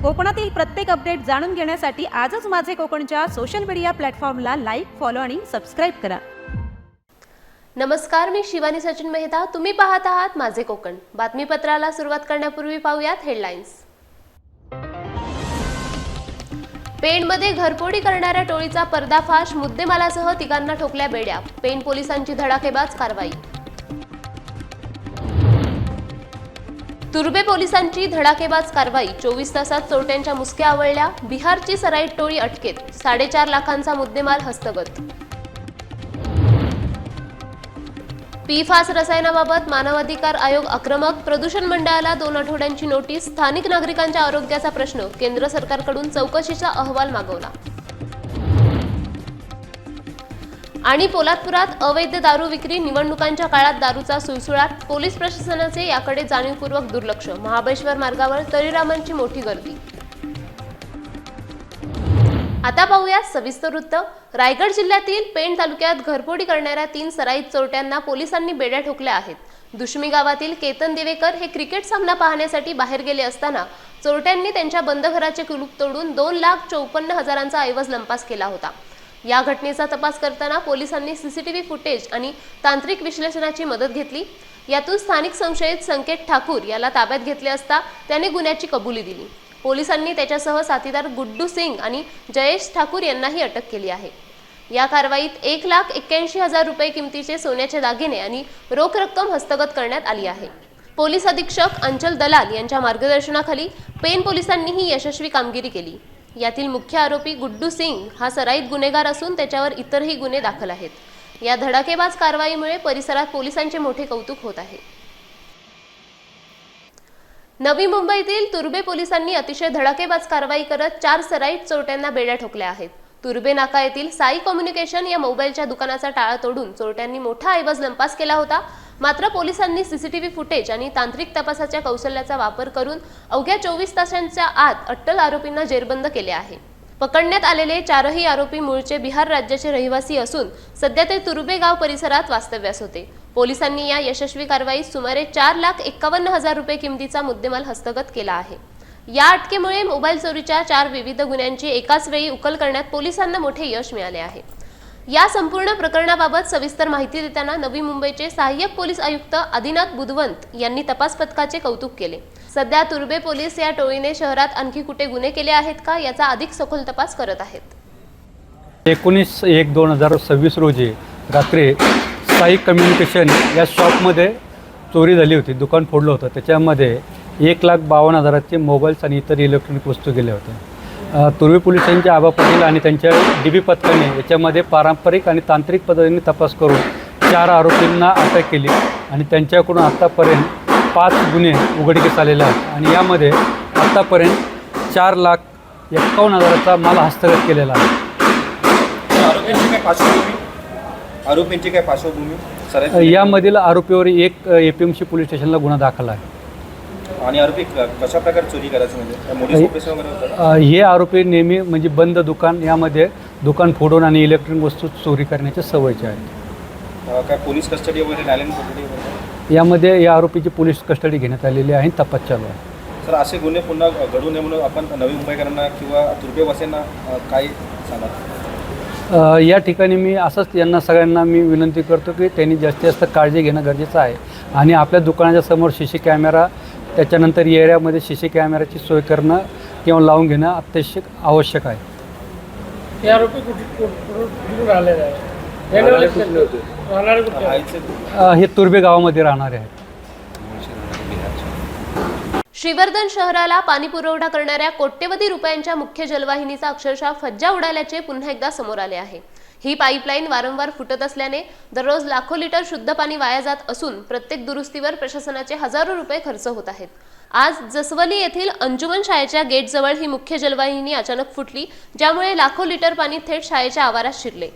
कोकणातील प्रत्येक अपडेट जाणून घेण्यासाठी आजच माझे कोकणच्या सोशल मीडिया प्लॅटफॉर्मला लाईक, फॉलो आणि सबस्क्राईब करा. नमस्कार, मी शिवानी सचिन मेहता. तुम्ही पाहत आहात माझे कोकण. बातमीपत्राला सुरुवात करण्यापूर्वी पाहूयात हेडलाईन्स. पेणमध्ये घरफोडी करणाऱ्या टोळीचा पर्दाफाश, मुद्देमालासह तिघांना ठोकल्या बेड्या. पेण पोलिसांची धडाकेबाज कारवाई. तुर्भे पोलिसांची धडाकेबाज कारवाई. 24 तासात चोरट्यांच्या मुसक्या आवळल्या. बिहारची सराईत टोळी अटकेत. 4.5 लाखांचा मुद्देमाल हस्तगत. PFAS रसायनाबाबत मानवाधिकार आयोग आक्रमक. प्रदूषण मंडळाला 2 आठवड्यांची नोटीस. स्थानिक नागरिकांच्या आरोग्याचा प्रश्न. केंद्र सरकारकडून चौकशीचा अहवाल मागवला. आणि पोलादपुरात अवैध दारू विक्री. निवडणुकांच्या काळात दारूचा सुळसुळाट. पोलीस प्रशासनाचे याकडे जाणीवपूर्वक दुर्लक्ष. महाबळेश्वर मार्गावर तळीरामांची मोठी गर्दी. आता पाहूया सविस्तर वृत्त. रायगड जिल्ह्यातील पेण तालुक्यात घरफोडी करणाऱ्या 3 सराईत चोरट्यांना पोलिसांनी बेड्या ठोकल्या आहेत. दुष्मी गावातील केतन देवेकर हे क्रिकेट सामना पाहण्यासाठी बाहेर गेले असताना चोरट्यांनी त्यांच्या बंद घराचे कुलूप तोडून 2,54,000चा ऐवज लंपास केला होता. या घटनेचा तपास करताना पोलिसांनी CCTV फुटेज आणि तांत्रिक विश्लेषणाची मदत घेतली. यातून स्थानिक संशयित संकेत ठाकूर याला ताब्यात घेतले असता त्याने गुन्ह्याची कबुली दिली. पोलिसांनी त्याच्यासह साथीदार गुड्डू सिंग आणि जयेश ठाकूर यांनाही अटक केली आहे. या कारवाईत 1,81,000 रुपये किमतीचे सोन्याचे दागिने आणि रोख रक्कम हस्तगत करण्यात आली आहे. पोलीस अधीक्षक अंचल दलाल यांच्या मार्गदर्शनाखाली पेण पोलिसांनी ही यशस्वी कामगिरी केली. यातील मुख्य आरोपी गुड्डू सिंग हा सराईत गुन्हेगार असून त्याच्यावर इतरही गुन्हे दाखल आहेत. या धडाकेबाज कारवाईमुळे परिसरात पोलिसांचे मोठे कौतुक होत आहे. नवी मुंबईतील तुर्भे पोलिसांनी अतिशय धडाकेबाज कारवाई करत 4 सराईत चोरट्यांना बेड्या ठोकल्या आहेत. तुर्भे नाका येथील साई कम्युनिकेशन या मोबाईलच्या दुकानाचा टाळा तोडून चोरट्यांनी मोठा ऐवज लंपास केला होता. मात्र पोलिसांनी CCTV फुटेज आणि तांत्रिक तपासाच्या कौशल्याचा वापर करून अवघ्या 24 तासांच्या आत अट्टल आरोपींना जेरबंद केले आहे. पकडण्यात आलेले 4ही आरोपी मूळचे बिहार राज्याचे रहिवासी असून सध्या ते तुर्भे गाव परिसरात वास्तव्यास होते. पोलिसांनी या यशस्वी कारवाईत सुमारे 4,51,000 रुपये किमतीचा मुद्देमाल हस्तगत केला आहे. या अटकेमुळे मोबाईल चोरीच्या 4 विविध गुन्ह्यांची एकाच वेळी उकल करण्यात पोलिसांना मोठे यश मिळाले आहे. या संपूर्ण प्रकरणाबाबत सविस्तर माहिती देताना नवी मुंबईचे सहाय्यक पोलीस आयुक्त आदिनाथ बुधवंत यांनी तपास पथकाचे कौतुक केले. सध्या तुर्भे पोलीस या टोळीने शहरात आणखी कुठे गुन्हे केले आहेत का याचा अधिक सखोल तपास करत आहेत. 19/1/2026 रोजी रात्री साई कम्युनिकेशन या शॉपमध्ये चोरी झाली होती. दुकान फोडलं होतं. त्याच्यामध्ये 1,52,000चे मोबाईल्स आणि इतर इलेक्ट्रॉनिक वस्तू गेल्या होत्या. तुर्भे पोलिसांच्या आबा पाटील आणि त्यांच्या DB पथकाने याच्यामध्ये पारंपरिक आणि तांत्रिक पद्धतीने तपास करून 4 आरोपींना अटक केली आणि त्यांच्याकडून आत्तापर्यंत 5 गुन्हे उघडकीस आलेले आहेत. आणि यामध्ये आत्तापर्यंत 4,51,000चा माल हस्तगत केलेला आहे. आरोपींची काय पार्श्वभूमी? यामधील आरोपीवर एक APMC पोलीस स्टेशनला गुन्हा दाखल आहे. आणि आरोपी कशा प्रकारे चोरी करायचं म्हणजे हे आरोपी नेहमी म्हणजे बंद दुकान यामध्ये दुकान फोडून आणि इलेक्ट्रॉनिक वस्तू चोरी करण्याच्या सवयीचे आहेत. काय पोलीस कस्टडी वगैरे न्यायालयीन कोठडी वगैरे? यामध्ये या आरोपीची पोलीस कस्टडी घेण्यात आलेली आहे. तपास चालू आहे. सर, असे गुन्हे पुन्हा घडू नये म्हणून आपण नवी मुंबईकरांना किंवा तुर्भेवासीयांना काय सांगा? या ठिकाणी मी असंच यांना सगळ्यांना मी विनंती करतो की त्यांनी जास्तीत जास्त काळजी घेणं गरजेचं आहे. आणि आपल्या दुकानाच्या समोर CC कॅमेरा, त्याच्यानंतर एरियामध्ये CC कॅमेराची सोय करणं किंवा लावून घेणं अत्यावश्यक आवश्यक आहे. हे आरोपी कुठून आलेले आहे? हे तुर्भे गावामध्ये राहणारे आहेत. श्रीवर्धन शहराला पाणी पुरवठा करणाऱ्या कोट्यवधी रुपयांच्या मुख्य जलवाहिनीचा अक्षरशः फज्जा उडाल्याचे पुन्हा एकदा समोर आले आहे. ही पाईपलाईन वारंवार फुटत असल्याने दररोज लाखो लिटर शुद्ध पाणी वाया जात असून प्रत्येक दुरुस्तीवर प्रशासनाचे हजारो रुपये खर्च होत आहेत. आज जसवली येथील अंजुमन शाळेच्या गेटजवळ ही मुख्य जलवाहिनी अचानक फुटली, ज्यामुळे लाखो लिटर पाणी थेट शाळेच्या आवारात शिरले.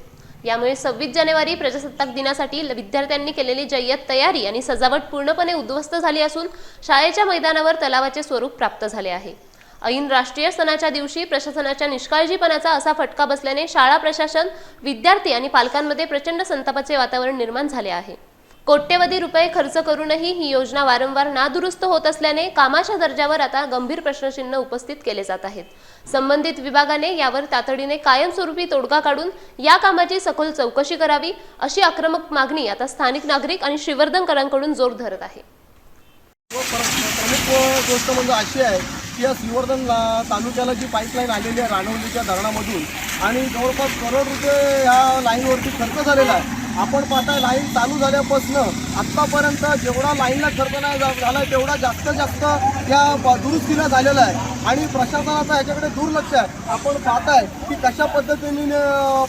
यामुळे 26 जानेवारी प्रजासत्ताक दिनासाठी विद्यार्थ्यांनी केलेली जय्यत तयारी आणि सजावट पूर्णपणे उद्ध्वस्त झाली असून शाळेच्या मैदानावर तलावाचे स्वरूप प्राप्त झाले आहे. ऐन राष्ट्रीय सणाच्या दिवशी प्रशासनाच्या निष्काळजीपणाचा असा फटका बसल्याने शाळा प्रशासन, विद्यार्थी आणि पालकांमध्ये प्रचंड संतापाचे वातावरण निर्माण झाले आहे. कोट्यवधी रुपये खर्च करूनही ही योजना वारंवार नादुरुस्त होत असल्याने कामाच्या दर्जावर आता गंभीर प्रश्नचिन्ह उपस्थित केले जात आहेत। संबंधित विभागाने यावर तातडीने कायमस्वरूपी तोडगा काढून या कामाची सखोल चौकशी करावी अशी आक्रमक मागणी आता स्थानिक नागरिक आणि श्रीवर्धनकरांकडून जोर धरत आहे। प्रमुख गोष्ट म्हणजे अशी आहे की या श्रीवर्धन तालुक्याला जी पाईपलाईन आलेली आहे राणवलीच्या धरणामधून आणि जवळपास करोड रुपये या लाईनवरती खर्च झालेला आहे। आपण पाहता लाईन चालू झाल्यापासून आत्तापर्यंत जेवढा लाईनला खर्च नाही झाला आहे तेवढा जास्त या दुरुस्तीला झालेला आहे आणि प्रशासनाचा ह्याच्याकडे दुर्लक्ष आहे। आपण पाहताय की कशा पद्धतीने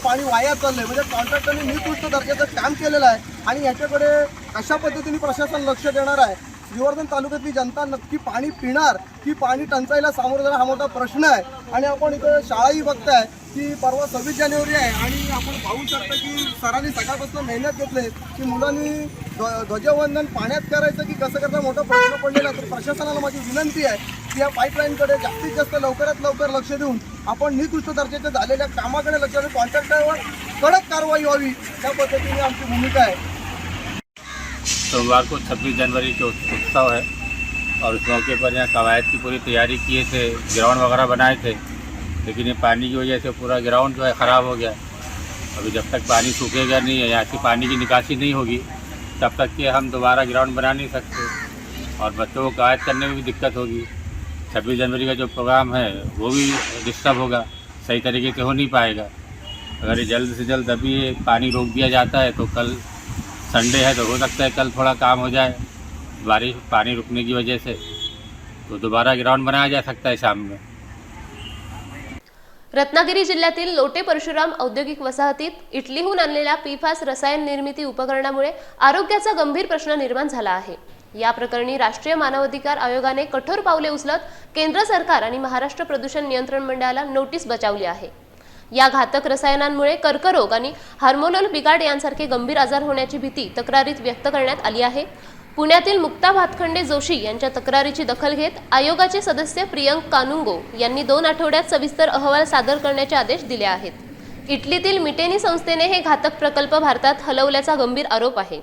पाणी वाया चाललं आहे, म्हणजे कॉन्ट्रॅक्टरने निकृष्ट दर्जाचं काम केलेलं आहे आणि ह्याच्याकडे कशा पद्धतीने प्रशासन लक्ष देणार आहे। श्रीवर्धन तालुक्यातली जनता नक्की पाणी पिणार की पाणी टंचाईला सामोरं जाणं हा मोठा प्रश्न आहे। आणि आपण इथं शाळाही बघताय की परवा 26 जानेवारी आहे आणि आपण पाहू शकता की सरांनी सकाळपासून मेहनत घेतली की मुलांनी ध्वजवंदन पाण्यात करायचं की कसं करता मोठा प्रश्न पडलेला आहे। तर प्रशासनाला माझी विनंती आहे की या पाईपलाईनकडे जास्तीत जास्त लवकरात लवकर लक्ष देऊन आपण निकृष्ट दर्जाच्या झालेल्या कामाकडे लक्ष देऊन कॉन्ट्रॅक्टरवर कडक कारवाई व्हावी, त्या पद्धतीने आमची भूमिका आहे। सोमवार को 26 जनवरी के उत्सव है और उस मौके पर यहाँ कवायद की पूरी तैयारी किए थे, ग्राउंड वगैरह बनाए थे, लेकिन ये पानी की वजह से पूरा ग्राउंड जो है ख़राब हो गया। अभी जब तक पानी सूखेगा नहीं है, यहाँ से पानी की निकासी नहीं होगी, तब तक कि हम दोबारा ग्राउंड बना नहीं सकते और बच्चों को कवायद करने में भी दिक्कत होगी। 26 जनवरी का जो प्रोग्राम है वो भी डिस्टर्ब होगा, सही तरीके से हो नहीं पाएगा। अगर ये जल्द से जल्द अभी ये पानी रोक दिया जाता है तो कल संडे है तो हो सकता है कल थोड़ा काम हो जाए, बारिश पानी रुकने की वजह से, तो दोबारा ग्राउंड बनाया जा सकता है शाम में। रत्नागिरी जिल्ह्यातील लोटे परशुराम औद्योगिक वसाहतीत इटलीहून आणलेल्या पीफास रसायन निर्मिती उपकरणामुळे आरोग्याचा गंभीर प्रश्न निर्माण झाला आहे। या प्रकरणी राष्ट्रीय मानवाधिकार आयोगाने कठोर पावले उचलत केंद्र सरकार आणि महाराष्ट्र प्रदूषण नियंत्रण मंडळाला नोटीस बजावली आहे। या घातक रसायनांमुळे कर्करोग आणि हार्मोनल बिघाड यांसारखे गंभीर आजार होण्याची भीती तक्रारीत व्यक्त करण्यात आली आहे। पुण्यातील मुक्ता भातखंडे जोशी यांच्या तक्रारीची दखल घेत आयोगाचे सदस्य प्रियंक कानुंगो यांनी 2 आठवड्यात सविस्तर अहवाल सादर करण्याचे आदेश दिले आहेत। इटलीतील मिटेनी संस्थेने हे घातक प्रकल्प भारतात हलवल्याचा गंभीर आरोप आहे।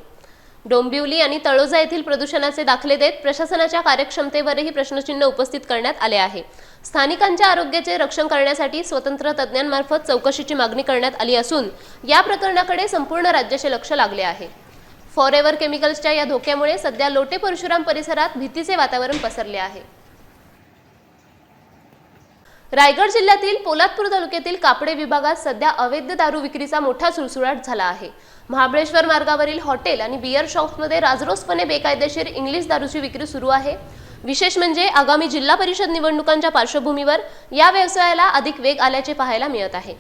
डोंबिवली आणि तळोजा येथील प्रदूषणाचे दाखले देत प्रशासनाच्या कार्यक्षमतेवरही प्रश्नचिन्ह उपस्थित करण्यात आले आहे। स्थानिकांच्या आरोग्याचे रक्षण करण्यासाठी स्वतंत्र तज्ज्ञांमार्फत चौकशीची मागणी करण्यात आली असून या प्रकरणाकडे संपूर्ण राज्याचे लक्ष लागले आहे। फॉरेव्हर केमिकल्सच्या या धोक्यामुळे सध्या लोटे परशुराम परिसरात भीतीचे वातावरण पसरले आहे। रायगड जिल्ह्यातील पोलादपूर तालुक्यातील कापडे विभागात सध्या अवैध दारू विक्रीचा मोठा सुळसुळाट झाला आहे। महाबळेश्वर मार्गावरील हॉटेल आणि बियर शॉप्समध्ये राजरोसपणे बेकायदेशीर इंग्लिश दारूची विक्री सुरू आहे। विशेष म्हणजे आगामी जिल्हा परिषद निवडणुकांच्या पार्श्वभूमीवर या व्यवसायाला अधिक वेग आल्याचे पाहायला मिळत आहे।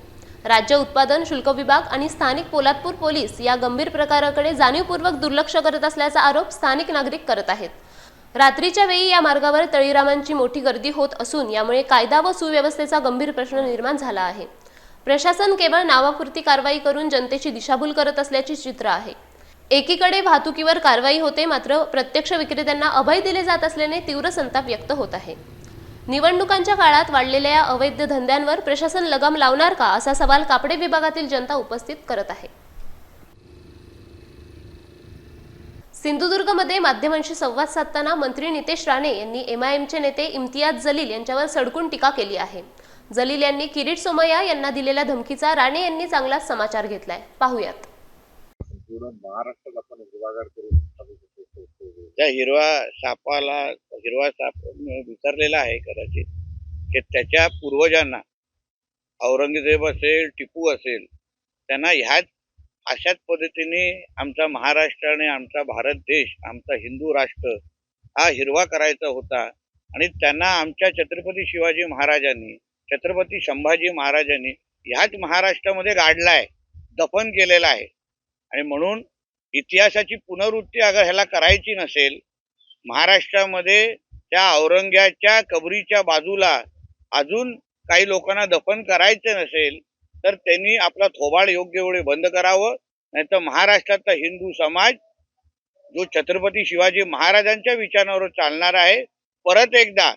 राज्य उत्पादन शुल्क विभाग आणि स्थानिक पोलादपूर पोलीस या गंभीर प्रकाराकडे जाणीवपूर्वक दुर्लक्ष करत असल्याचा आरोप स्थानिक नागरिक करत आहेत। रात्रीच्या वेळी या मार्गावर तळीरामांची मोठी गर्दी होत असून यामुळे कायदा व सुव्यवस्थेचा गंभीर प्रश्न निर्माण झाला आहे। प्रशासन केवळ नावापुरती कारवाई करून जनतेची दिशाभूल करत असल्याचे चित्र आहे। एकीकडे वाहतुकीवर कारवाई होते, मात्र प्रत्यक्ष विक्रेत्यांना अभय दिले जात असल्याने तीव्र संताप व्यक्त होत आहे। निवडणुकांच्या काळात वाढलेल्या या अवैध धंद्यांवर प्रशासन लगाम लावणार का असा सवाल कापडे विभागातील जनता उपस्थित करत आहे। सिंधुदुर्गमध्ये माध्यमांशी संवाद साधताना मंत्री नितेश राणे यांनी एमआयएमचे नेते इम्तियाज जलील यांच्यावर सडकून टीका केली आहे। जलील यांनी किरीट सोमय्या यांना दिलेल्या धमकीचा राणे यांनी चांगलाच समाचार घेतलाय, पाहूयात। त्या हिरवा साप विसरलेला आहे कदाचित, की त्याच्या पूर्वजांना औरंगजेब असेल, टिपू असेल, त्यांना ह्याच अशाच पद्धतीने आमचा महाराष्ट्र आणि आमचा भारत देश, आमचा हिंदू राष्ट्र हा हिरवा करायचा होता आणि त्यांना आमच्या छत्रपती शिवाजी महाराजांनी, छत्रपती संभाजी महाराजांनी ह्याच महाराष्ट्रामध्ये गाडलाय, दफन केलेला आहे। आणि म्हणून इतिहासाची पुनरावृत्ती अगर ह्याला करायची नसेल, महाराष्ट्रामध्ये त्या औरंग्याच्या कबरीच्या बाजूला अजून काही लोकांना दफन करायचं नसेल तर त्यांनी आपला थोबाड योग्य वेळी बंद करावं, नाहीतर महाराष्ट्रातला हिंदू समाज जो छत्रपती शिवाजी महाराजांच्या विचारांवर चालणार आहे, परत एकदा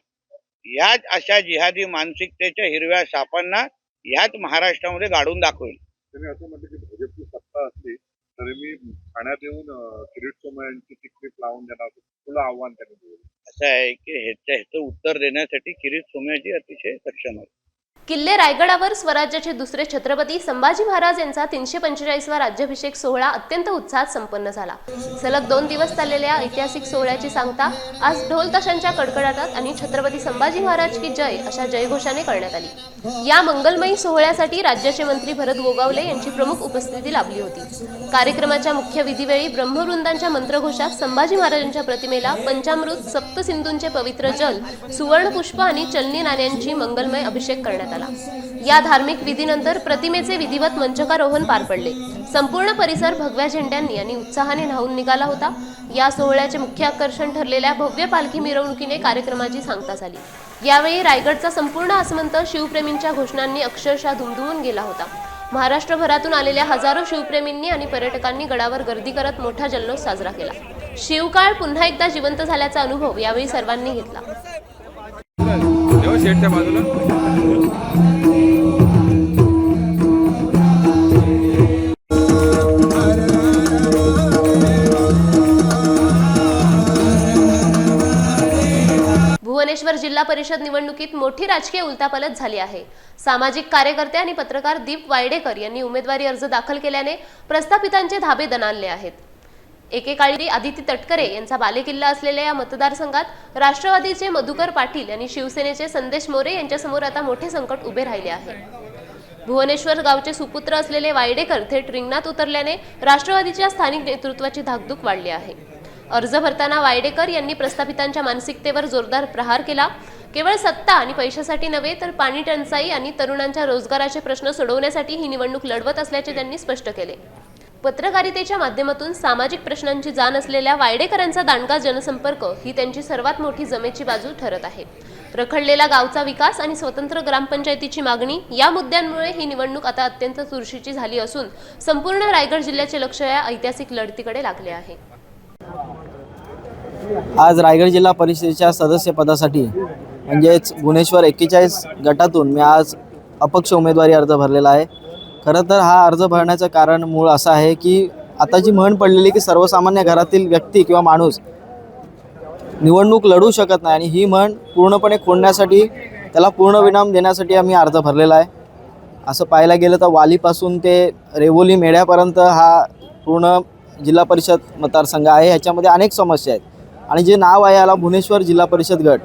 ह्याच अशा जिहादी मानसिकतेच्या हिरव्या सापांना ह्याच महाराष्ट्रामध्ये गाडून दाखवेल। त्यांनी असं म्हटलं की भाजपची सत्ता असली तरी मी ठाण्यात येऊन किरीट सोमय्या यांची टिकीट लावून देणार तुला आव्हान त्यांनी दिलं. असं आहे की ह्याचं उत्तर देण्यासाठी किरीट सोमय्याजी अतिशय सक्षम आहे. किल्ले रायगडावर स्वराज्याचे दुसरे छत्रपती संभाजी महाराज यांचा 345वा राज्याभिषेक सोहळा अत्यंत उत्साहात संपन्न झाला. सलग 2 दिवस चाललेल्या ऐतिहासिक सोहळ्याची सांगता आज ढोल ताशांच्या कडकडाटात आणि छत्रपती संभाजी महाराज की जय अशा जयघोषाने करण्यात आली. या मंगलमयी सोहळ्यासाठी राज्याचे मंत्री भरत गोगावले यांची प्रमुख उपस्थिती लाभली होती. कार्यक्रमाच्या मुख्य विधीवेळी ब्रह्मवृंदांच्या मंत्रघोषात संभाजी महाराजांच्या प्रतिमेला पंचामृत, सप्तसिंधूंचे पवित्र जल, सुवर्णपुष्प आणि चलनी नाण्यांची मंगलमय अभिषेक करण्यात आला. या धार्मिक विधीनंतर प्रतिमेचे विधिवत मंचकारोहण पार पडले. संपूर्ण परिसर भगव्या झेंड्यांनी आणि उत्साहाने न्हाऊन निघाला होता. या सोहळ्याचे मुख्य आकर्षण ठरलेल्या भव्य पालखी मिरवणुकीने कार्यक्रमाची सांगता झाली. यावेळी रायगडचा संपूर्ण आसमंत शिवप्रेमींच्या घोषणांनी अक्षरशः दुमदुमून गेला होता. महाराष्ट्रभरातून आलेल्या हजारो शिवप्रेमींनी आणि पर्यटकांनी गडावर गर्दी करत मोठा जल्लोष साजरा केला. शिवकाळ पुन्हा एकदा जिवंत झाल्याचा अनुभव यावेळी सर्वांनी घेतला. भुवनेश्वर जिल्हा परिषद निवडणुकीत मोठी राजकीय उलथापालथ झाली आहे. सामाजिक कार्यकर्ते आणि पत्रकार दीप वायडेकर यांनी उमेदवारी अर्ज दाखल केल्याने प्रस्थापितांचे धाबे दणाणले आहेत. एकेकाळी आदिती तटकरे यांचा बालेकिल्ला असलेल्या या मतदारसंघात राष्ट्रवादीचे मधुकर पाटील आणि शिवसेनेचे संदेश मोरे यांच्यासमोर आता मोठे संकट उभे राहिले आहे. भुवनेश्वर गावचे सुपुत्र असलेले वायडेकर थेट रिंगणात उतरल्याने राष्ट्रवादीच्या स्थानिक नेतृत्वाची धाकधूक वाढली आहे. अर्ज भरताना वायडेकर यांनी प्रस्थापितांच्या मानसिकतेवर जोरदार प्रहार केला. केवळ सत्ता आणि पैशासाठी नव्हे तर पाणी टंचाई आणि तरुणांच्या रोजगाराचे प्रश्न सोडवण्यासाठी ही निवडणूक लढवत असल्याचे त्यांनी स्पष्ट केले. पत्रकारितेच्या माध्यमातून सामाजिक प्रश्नांची जाण असलेल्या वायडेकरांचा दांडगा जनसंपर्क ही त्यांची सर्वात मोठी जमेची बाजू ठरत आहे. रखडलेला गावचा विकास आणि स्वतंत्र ग्रामपंचायतीची मागणी या मुद्द्यांमुळे ही निवडणूक आता अत्यंत चुरशीची झाली असून संपूर्ण रायगड जिल्ह्याचे लक्ष या ऐतिहासिक लढतीकडे लागले आहे. आज रायगड जिल्हा परिषदेच्या सदस्यपदासाठी म्हणजेच भुवनेश्वर 41 गटातून मी आज अपक्ष उमेदवारी अर्ज भरलेला आहे. खरं तर हा अर्ज भरण्याचं कारण मूळ असं आहे की आता जी म्हण पडलेली की सर्वसामान्य घरातील व्यक्ती किंवा माणूस निवडणूक लढू शकत नाही आणि ही म्हण पूर्णपणे खोडण्यासाठी त्याला पूर्ण विराम देण्यासाठी आम्ही अर्ज भरलेला आहे. असं पाहायला गेलं तर वालीपासून ते रेवोली मेढ्यापर्यंत हा पूर्ण जिल्हा परिषद मतदारसंघ आहे. ह्याच्यामध्ये अनेक समस्या आहेत आणि जे नाव आहे याला भुवनेश्वर जिल्हा परिषद गट.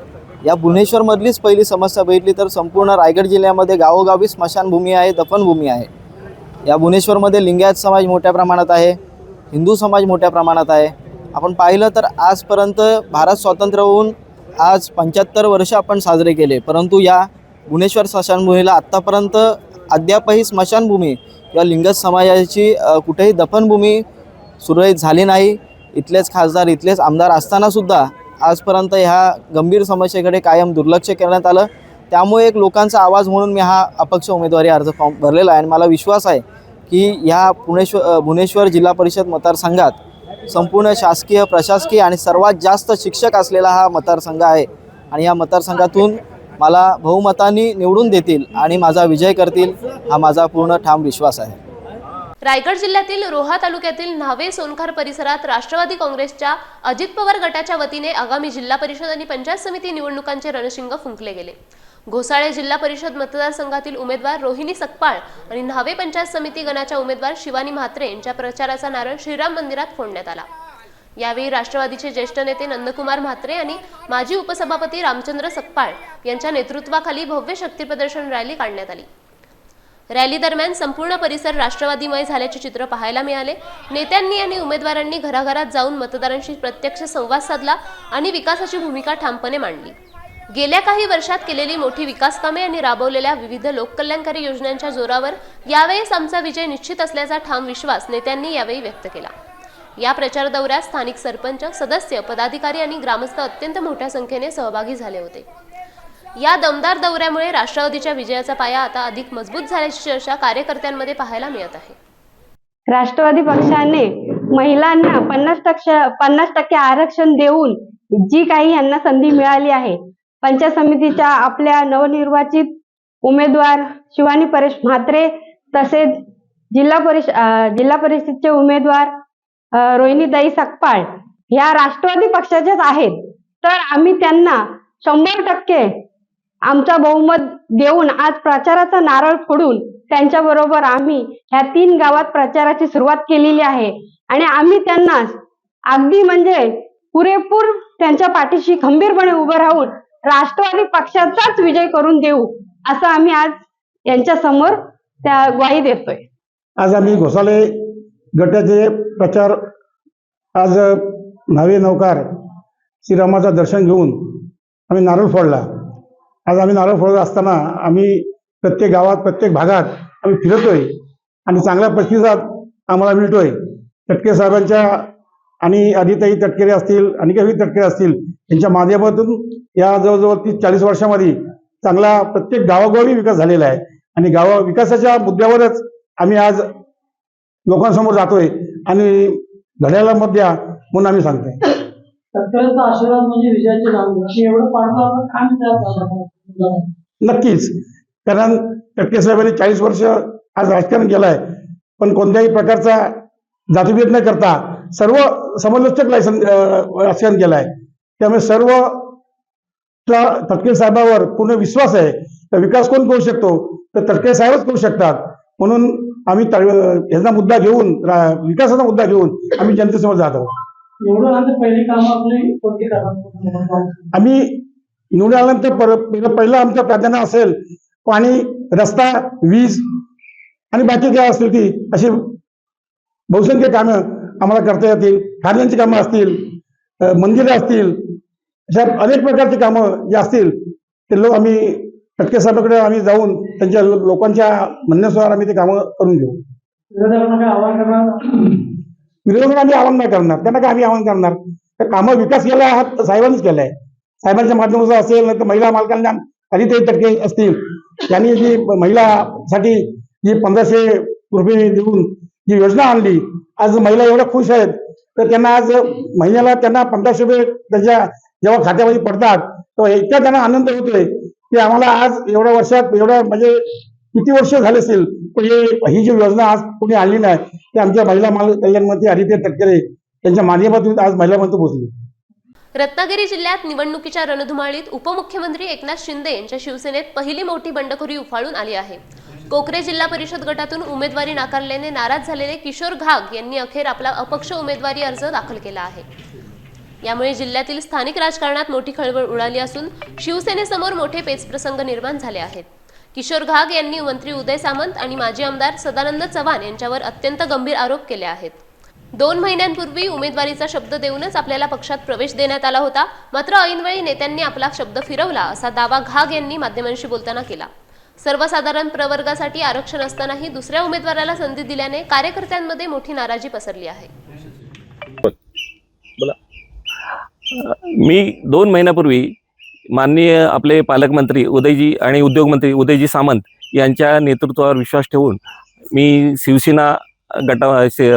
या भुवनेश्वरमधलीच पहिली समस्या बघितली तर संपूर्ण रायगड जिल्ह्यामध्ये गावोगावी स्मशानभूमी आहे, दफनभूमी आहे. या भुवनेश्वरमध्ये लिंगायत समाज मोठ्या प्रमाणात आहे, हिंदू समाज मोठ्या प्रमाणात आहे. आपण पाहिलं तर आजपर्यंत भारत स्वातंत्र्य होऊन आज 75 वर्ष आपण साजरे केले, परंतु या भुवनेश्वर स्मशानभूमीला आत्तापर्यंत अद्यापही स्मशानभूमी किंवा लिंगायत समाजाची कुठेही दफनभूमी सुरळीत झाली नाही. इथलेच खासदार, इथलेच आमदार असतानासुद्धा आजपर्यंत ह्या गंभीर समस्येकडे कायम दुर्लक्ष करण्यात आलं. त्यामुळे एक लोकांचा आवाज म्हणून मी हा अपक्ष उमेदवारी अर्ज फॉर्म भरलेला आहे आणि मला विश्वास आहे की ह्या भुवनेश्वर जिल्हा परिषद मतदारसंघात संपूर्ण शासकीय, प्रशासकीय आणि सर्वात जास्त शिक्षक असलेला हा मतदारसंघ आहे आणि या मतदारसंघातून मला बहुमतांनी निवडून देतील आणि माझा विजय करतील हा माझा पूर्ण ठाम विश्वास आहे. रायगड जिल्ह्यातील रोहा तालुक्यातील न्हावे सोनखार परिसरात राष्ट्रवादी काँग्रेसच्या अजित पवार गटाच्या वतीने आगामी जिल्हा परिषद आणि पंचायत समिती निवडणुकांचे रणशिंग फुंकले गेले. घोसाळे जिल्हा परिषद मतदारसंघातील उमेदवार रोहिणी सकपाळ आणि न्हावे पंचायत समिती गणाच्या उमेदवार शिवानी म्हात्रे यांच्या प्रचाराचा नारळ श्रीराम मंदिरात फोडण्यात आला. यावेळी राष्ट्रवादीचे ज्येष्ठ नेते नंदकुमार म्हात्रे आणि माजी उपसभापती रामचंद्र सकपाळ यांच्या नेतृत्वाखाली भव्य शक्ती प्रदर्शन रॅली काढण्यात आली. रॅली दरम्यान संपूर्ण परिसर राष्ट्रवादीमय झाल्याचे चित्र पाहायला मिळाले. नेत्यांनी आणि उमेदवारांनी घराघरात जाऊन मतदारांशी प्रत्यक्ष संवाद साधला आणि विकासाची भूमिका ठामपणे मांडली. गेल्या काही वर्षात केलेली मोठी विकास कामे आणि राबवलेल्या विविध लोककल्याणकारी योजनांच्या जोरावर यावेळेस आमचा विजय निश्चित असल्याचा ठाम विश्वास नेत्यांनी यावेळी व्यक्त केला. या प्रचार दौऱ्यात स्थानिक सरपंच, सदस्य, पदाधिकारी आणि ग्रामस्थ अत्यंत मोठ्या संख्येने सहभागी झाले होते. या दमदार दौऱ्यामुळे राष्ट्रवादीच्या विजयाचा पाया आता अधिक मजबूत झाल्याची चर्चा कार्यकर्त्यांमध्ये पाहायला मिळत आहे. राष्ट्रवादी पक्षाने महिलांना 50% आरक्षण देऊन जी काही यांना संधी मिळाली आहे, पंचायत समितीच्या आपल्या नवनिर्वाचित उमेदवार शिवानी परेश म्हात्रे तसेच जिल्हा परिषदचे उमेदवार रोहिणीताई सकपाळ ह्या राष्ट्रवादी पक्षाच्याच आहेत, तर आम्ही त्यांना 100% आमचा बहुमत देऊन आज प्रचाराचा नारळ फोडून त्यांच्याबरोबर आम्ही ह्या 3 गावात प्रचाराची सुरुवात केलेली आहे आणि आम्ही त्यांना अगदी म्हणजे पुरेपूर त्यांच्या पाठीशी खंबीरपणे उभं राहून राष्ट्रवादी पक्षाचाच विजय करून देऊ असं आम्ही आज यांच्या समोर त्या ग्वाही देतोय. आज आम्ही घोसाळे गटाचे प्रचार आज न्हावे नौकार श्रीरामाचं दर्शन घेऊन आम्ही नारळ फोडला. आज आम्ही नारळ फोडत असताना आम्ही प्रत्येक गावात प्रत्येक भागात आम्ही फिरतोय आणि चांगला प्रतिसाद आम्हाला मिळतोय. तटकरे साहेबांच्या आणि आदिताई तटकरे असतील आणि काही तटकरे असतील यांच्या माध्यमातून या जवळजवळ 30-40 वर्षामध्ये चांगला प्रत्येक गावागावी विकास झालेला आहे आणि विकासाच्या मुद्द्यावरच आम्ही आज लोकांसमोर जातोय आणि घड्याला मत द्या म्हणून आम्ही सांगतोय. तटकरेंचा आशीर्वाद म्हणजे विजयाचे नाव अशी एवढं पाडलं काम नक्कीच, कारण तटकरे साहेबांनी 40 वर्ष आज राजकारण केलं आहे, पण कोणत्याही प्रकारचा जातीभेद न करता सर्व समालोचक राजकारण केलं आहे. त्यामुळे सर्व तटकरे साहेबांवर पूर्ण विश्वास आहे. तर विकास कोण करू शकतो तर तटकरे साहेबच करू शकतात. म्हणून आम्ही याचा मुद्दा घेऊन विकासाचा मुद्दा घेऊन आम्ही जनतेसमोर जात आहोत. पहिली कामं आपली कोणती करणार? आम्ही निवडून आल्यानंतर पहिलं आमचं प्राधान्य असेल पाणी, रस्ता, वीज आणि बाकी काय असतील ती अशी बहुसंख्य कामं आम्हाला करता येतील. खाण्याची कामं असतील, मंदिरं असतील, अशा अनेक प्रकारची कामं जे असतील ते लोक आम्ही तटकरे साहेबांकडे आम्ही जाऊन त्यांच्या लोकांच्या म्हणण्यानुसार आम्ही ते कामं करून घेऊ. विरोधकांना आवाहन करणार? विरोधकांना आम्ही आवाहन नाही करणार. त्यांना काय आम्ही आवाहन करणार? तर कामं विकास केला हा साहेबांनीच केला आहे. साहेबांच्या माध्यमातून असेल नाही तर महिला मालकांना आदिताई तटकरे असतील त्यांनी जी महिलासाठी जी 1500 रुपये देऊन जी योजना आणली, आज महिला एवढ्या खुश आहेत तर त्यांना आज महिन्याला त्यांना 1500 रुपये त्यांच्या जेव्हा खात्यामध्ये पडतात तेव्हा इतका त्यांना आनंद होतोय की आम्हाला आज एवढ्या वर्षात एवढ्या म्हणजे किती वर्ष झाले असेल पण ही जी योजना आज कोणी आणली नाही ती आमच्या महिला कल्याण मंत्री आदिताई तटकरे यांच्या माध्यमातून आज महिलापर्यंत पोहोचली. रत्नागिरी जिल्ह्यात निवडणुकीच्या रणधुमाळीत उपमुख्यमंत्री एकनाथ शिंदे यांच्या शिवसेनेत पहिली मोठी बंडखोरी उफाळून आली आहे. कोकरे जिल्हा परिषद गटातून उमेदवारी नाकारल्याने नाराज झालेले किशोर घाग यांनी अखेर आपला अपक्ष उमेदवारी अर्ज दाखल केला आहे. यामुळे जिल्ह्यातील स्थानिक राजकारणात मोठी खळबळ उडाली असून शिवसेनेसमोर मोठे पेचप्रसंग निर्माण झाले आहेत. किशोर घाग यांनी मंत्री उदय सामंत आणि माजी आमदार सदानंद चव्हाण यांच्यावर अत्यंत गंभीर आरोप केले आहेत. 2 महिन्यांपूर्वी उमेदवारीचा शब्द देऊनच आपल्याला पक्षात प्रवेश देण्यात आला होता, मात्र ऐनवेळी नेत्यांनी आपला शब्द फिरवला असा दावा घाग यांनी माध्यमांशी बोलताना केला. सर्वसाधारण प्रवर्गासाठी आरक्षण असतानाही दुसऱ्या उमेदवाराला संधी दिल्याने कार्यकर्त्यांमध्ये मोठी नाराजी पसरली आहे. मी 2 महिन्यापूर्वी माननीय आपले पालकमंत्री उदयजी आणि उद्योगमंत्री उदयजी सामंत यांच्या नेतृत्वावर विश्वास ठेवून मी शिवसेना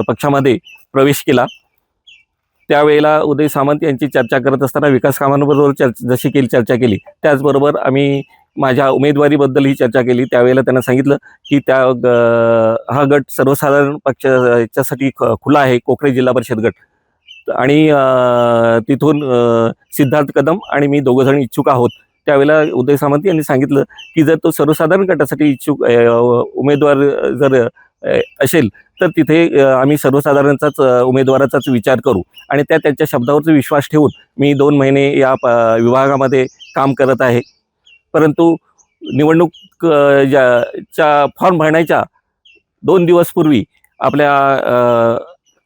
पक्षामध्ये प्रवेश केला. त्यावेळेला उदय सामंत यांची चर्चा करत असताना विकास कामांबरोबर जशी चर्चा केली त्याचबरोबर आम्ही माझ्या उमेदवारीबद्दलही चर्चा केली. त्यावेळेला त्यांना सांगितलं की हा गट सर्वसाधारण पक्षाच्यासाठी खुला आहे, कोकरे जिल्हा परिषद गट, आणि तिथून सिद्धार्थ कदम आणि मी दोघंजण इच्छुक आहोत. त्यावेळेला उदय सामंत यांनी सांगितलं की जर तो सर्वसाधारण गटासाठी इच्छुक उमेदवार जर असेल तर तिथे आम्ही सर्वसाधारणचाच उमेदवाराचाच विचार करू, आणि त्यांच्या शब्दावरचा विश्वास ठेवून मी 2 महिने या विभागामध्ये काम करत आहे. परंतु निवडणूक च्या फॉर्म भरण्याच्या 2 दिवस पूर्वी आपल्या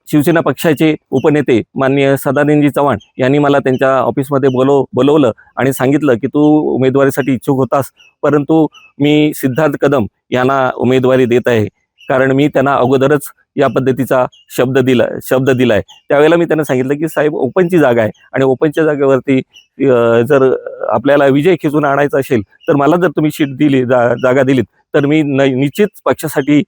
शिवसेना पक्षाचे उपनेते माननीय सदानंदजी चव्हाण यांनी मला त्यांच्या ऑफिसमध्ये बोलवलं आणि सांगितलं की तू उमेदवारीसाठी इच्छुक होतास, परंतु मी सिद्धार्थ कदम यांना उमेदवारी देत आहे, कारण मी त्यांना अगोदरच या पद्धतीचा शब्द दिलाय. त्यावेळेला मी त्यांना सांगितलं की साहेब, ओपनची जागा आहे आणि ओपनच्या जागेवरती जर आपल्याला विजय खेचून आणायचा असेल तर मला जर तुम्ही शीट दिली, जागा दिलीत, तर मी निश्चित पक्षासाठी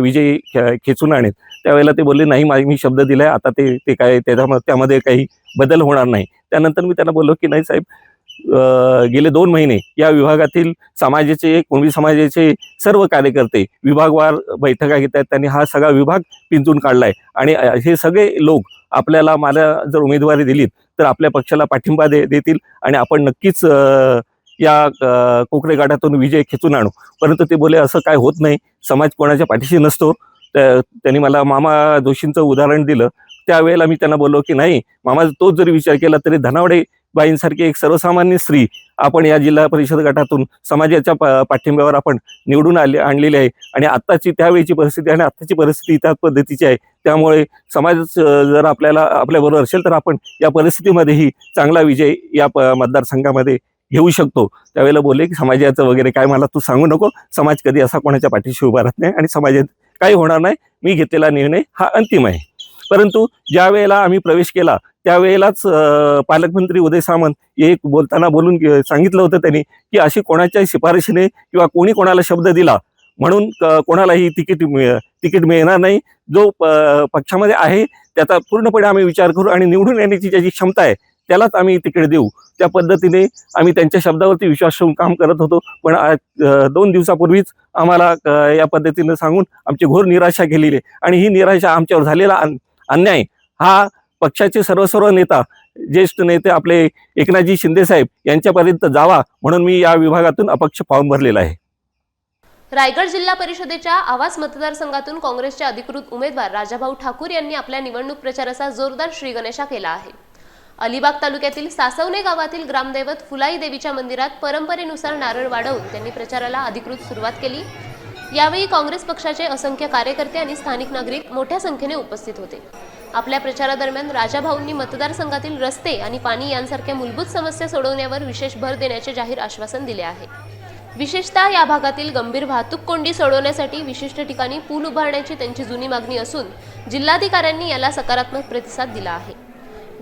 विजय खेचून आणेन. त्यावेळेला ते बोलले नाही, मी शब्द दिलाय, आता ते काय त्यामध्ये काही बदल होणार नाही. त्यानंतर मी त्यांना बोललो की नाही साहेब, गेले 2 महिने या विभागातील समाजाचे, कुणबी समाजाचे सर्व कार्यकर्ते विभागवार बैठका घेत आहेत. त्यांनी हा सगळा विभाग पिंजून काढला आहे आणि हे सगळे लोक आपल्याला मला जर उमेदवारी दिलीत तर आपल्या पक्षाला पाठिंबा देतील आणि आपण नक्कीच या कोकरे गटातून विजय खेचून आणू. परंतु ते बोले असं काय होत नाही, समाज कोणाच्या पाठीशी नसतो. त्यांनी मला मामा जोशींचं उदाहरण दिलं. त्यावेळेला मी त्यांना बोललो की नाही मामा, तोच जरी विचार केला तरी धनावडे बाईंसारखी एक सर्वसामान्य स्त्री आपण या जिल्हा परिषद गटातून समाजाच्या पाठिंब्यावर आपण निवडून आणलेली आहे आणि आत्ताची त्यावेळीची परिस्थिती आणि आत्ताची परिस्थिती त्याच पद्धतीची आहे. त्यामुळे समाज जर आपल्याबरोबर असेल तर आपण या परिस्थितीमध्येही चांगला विजय या मतदारसंघामध्ये घेऊ शकतो. त्यावेळेला बोलले की समाजाचं वगैरे काय मला तू सांगू नको, समाज कधी असा कोणाच्या पाठीशी उभा राहत नाही आणि समाजात काही होणार नाही. मी घेतलेला निर्णय हा अंतिम आहे. परंतु ज्या वेळेला आम्ही प्रवेश केला त्यावेळेलाच पालकमंत्री उदय सामंत एक बोलताना बोलून सांगितलं होतं त्यांनी की अशी कोणाच्या शिफारशीने किंवा कोणी कोणाला शब्द दिला म्हणून कोणालाही तिकीट मिळणार नाही. जो पक्षामध्ये आहे त्याचा पूर्णपणे आम्ही विचार करू आणि निवडून येण्याची ज्याची क्षमता आहे त्यालाच आम्ही तिकीट देऊ. त्या पद्धतीने आम्ही त्यांच्या शब्दावरती विश्वास ठेवून काम करत होतो. पण 2 दिवसापूर्वीच आम्हाला या पद्धतीने सांगून आमची घोर निराशा केलेली आहे आणि ही निराशा आमच्यावर झालेला अन्याय हा पक्षाचे सर्व नेता, ज्येष्ठ नेते आपले एकनाथजी शिंदे साहेब यांच्यापर्यंत जावा म्हणून मी या विभागातून अपक्ष फॉर्म भरलेला आहे. रायगड जिल्हा परिषदेच्या आवास मतदारसंघातून काँग्रेसचे अधिकृत उमेदवार राजाभाऊ ठाकूर यांनी आपल्या निवडणूक प्रचाराचा जोरदार श्रीगणेशा केला आहे. अलिबाग तालुक्यातील सासवणे गावातील ग्रामदैवत फुलाई देवीच्या मंदिरात परंपरेनुसार नारळ वाढवून त्यांनी प्रचाराला अधिकृत सुरुवात केली. यावेळी काँग्रेस पक्षाचे असंख्य कार्यकर्ते आणि स्थानिक नागरिक मोठ्या संख्येने उपस्थित होते. आपल्या प्रचारादरम्यान राजाभाऊंनी मतदारसंघातील रस्ते आणि पाणी यांसारख्या मूलभूत समस्या सोडवण्यावर विशेष भर देण्याचे जाहीर आश्वासन दिले आहे. विशेषतः या भागातील गंभीर वाहतूक कोंडी सोडवण्यासाठी विशिष्ट ठिकाणी पूल उभारण्याची त्यांची जुनी मागणी असून जिल्हाधिकाऱ्यांनी याला सकारात्मक प्रतिसाद दिला आहे.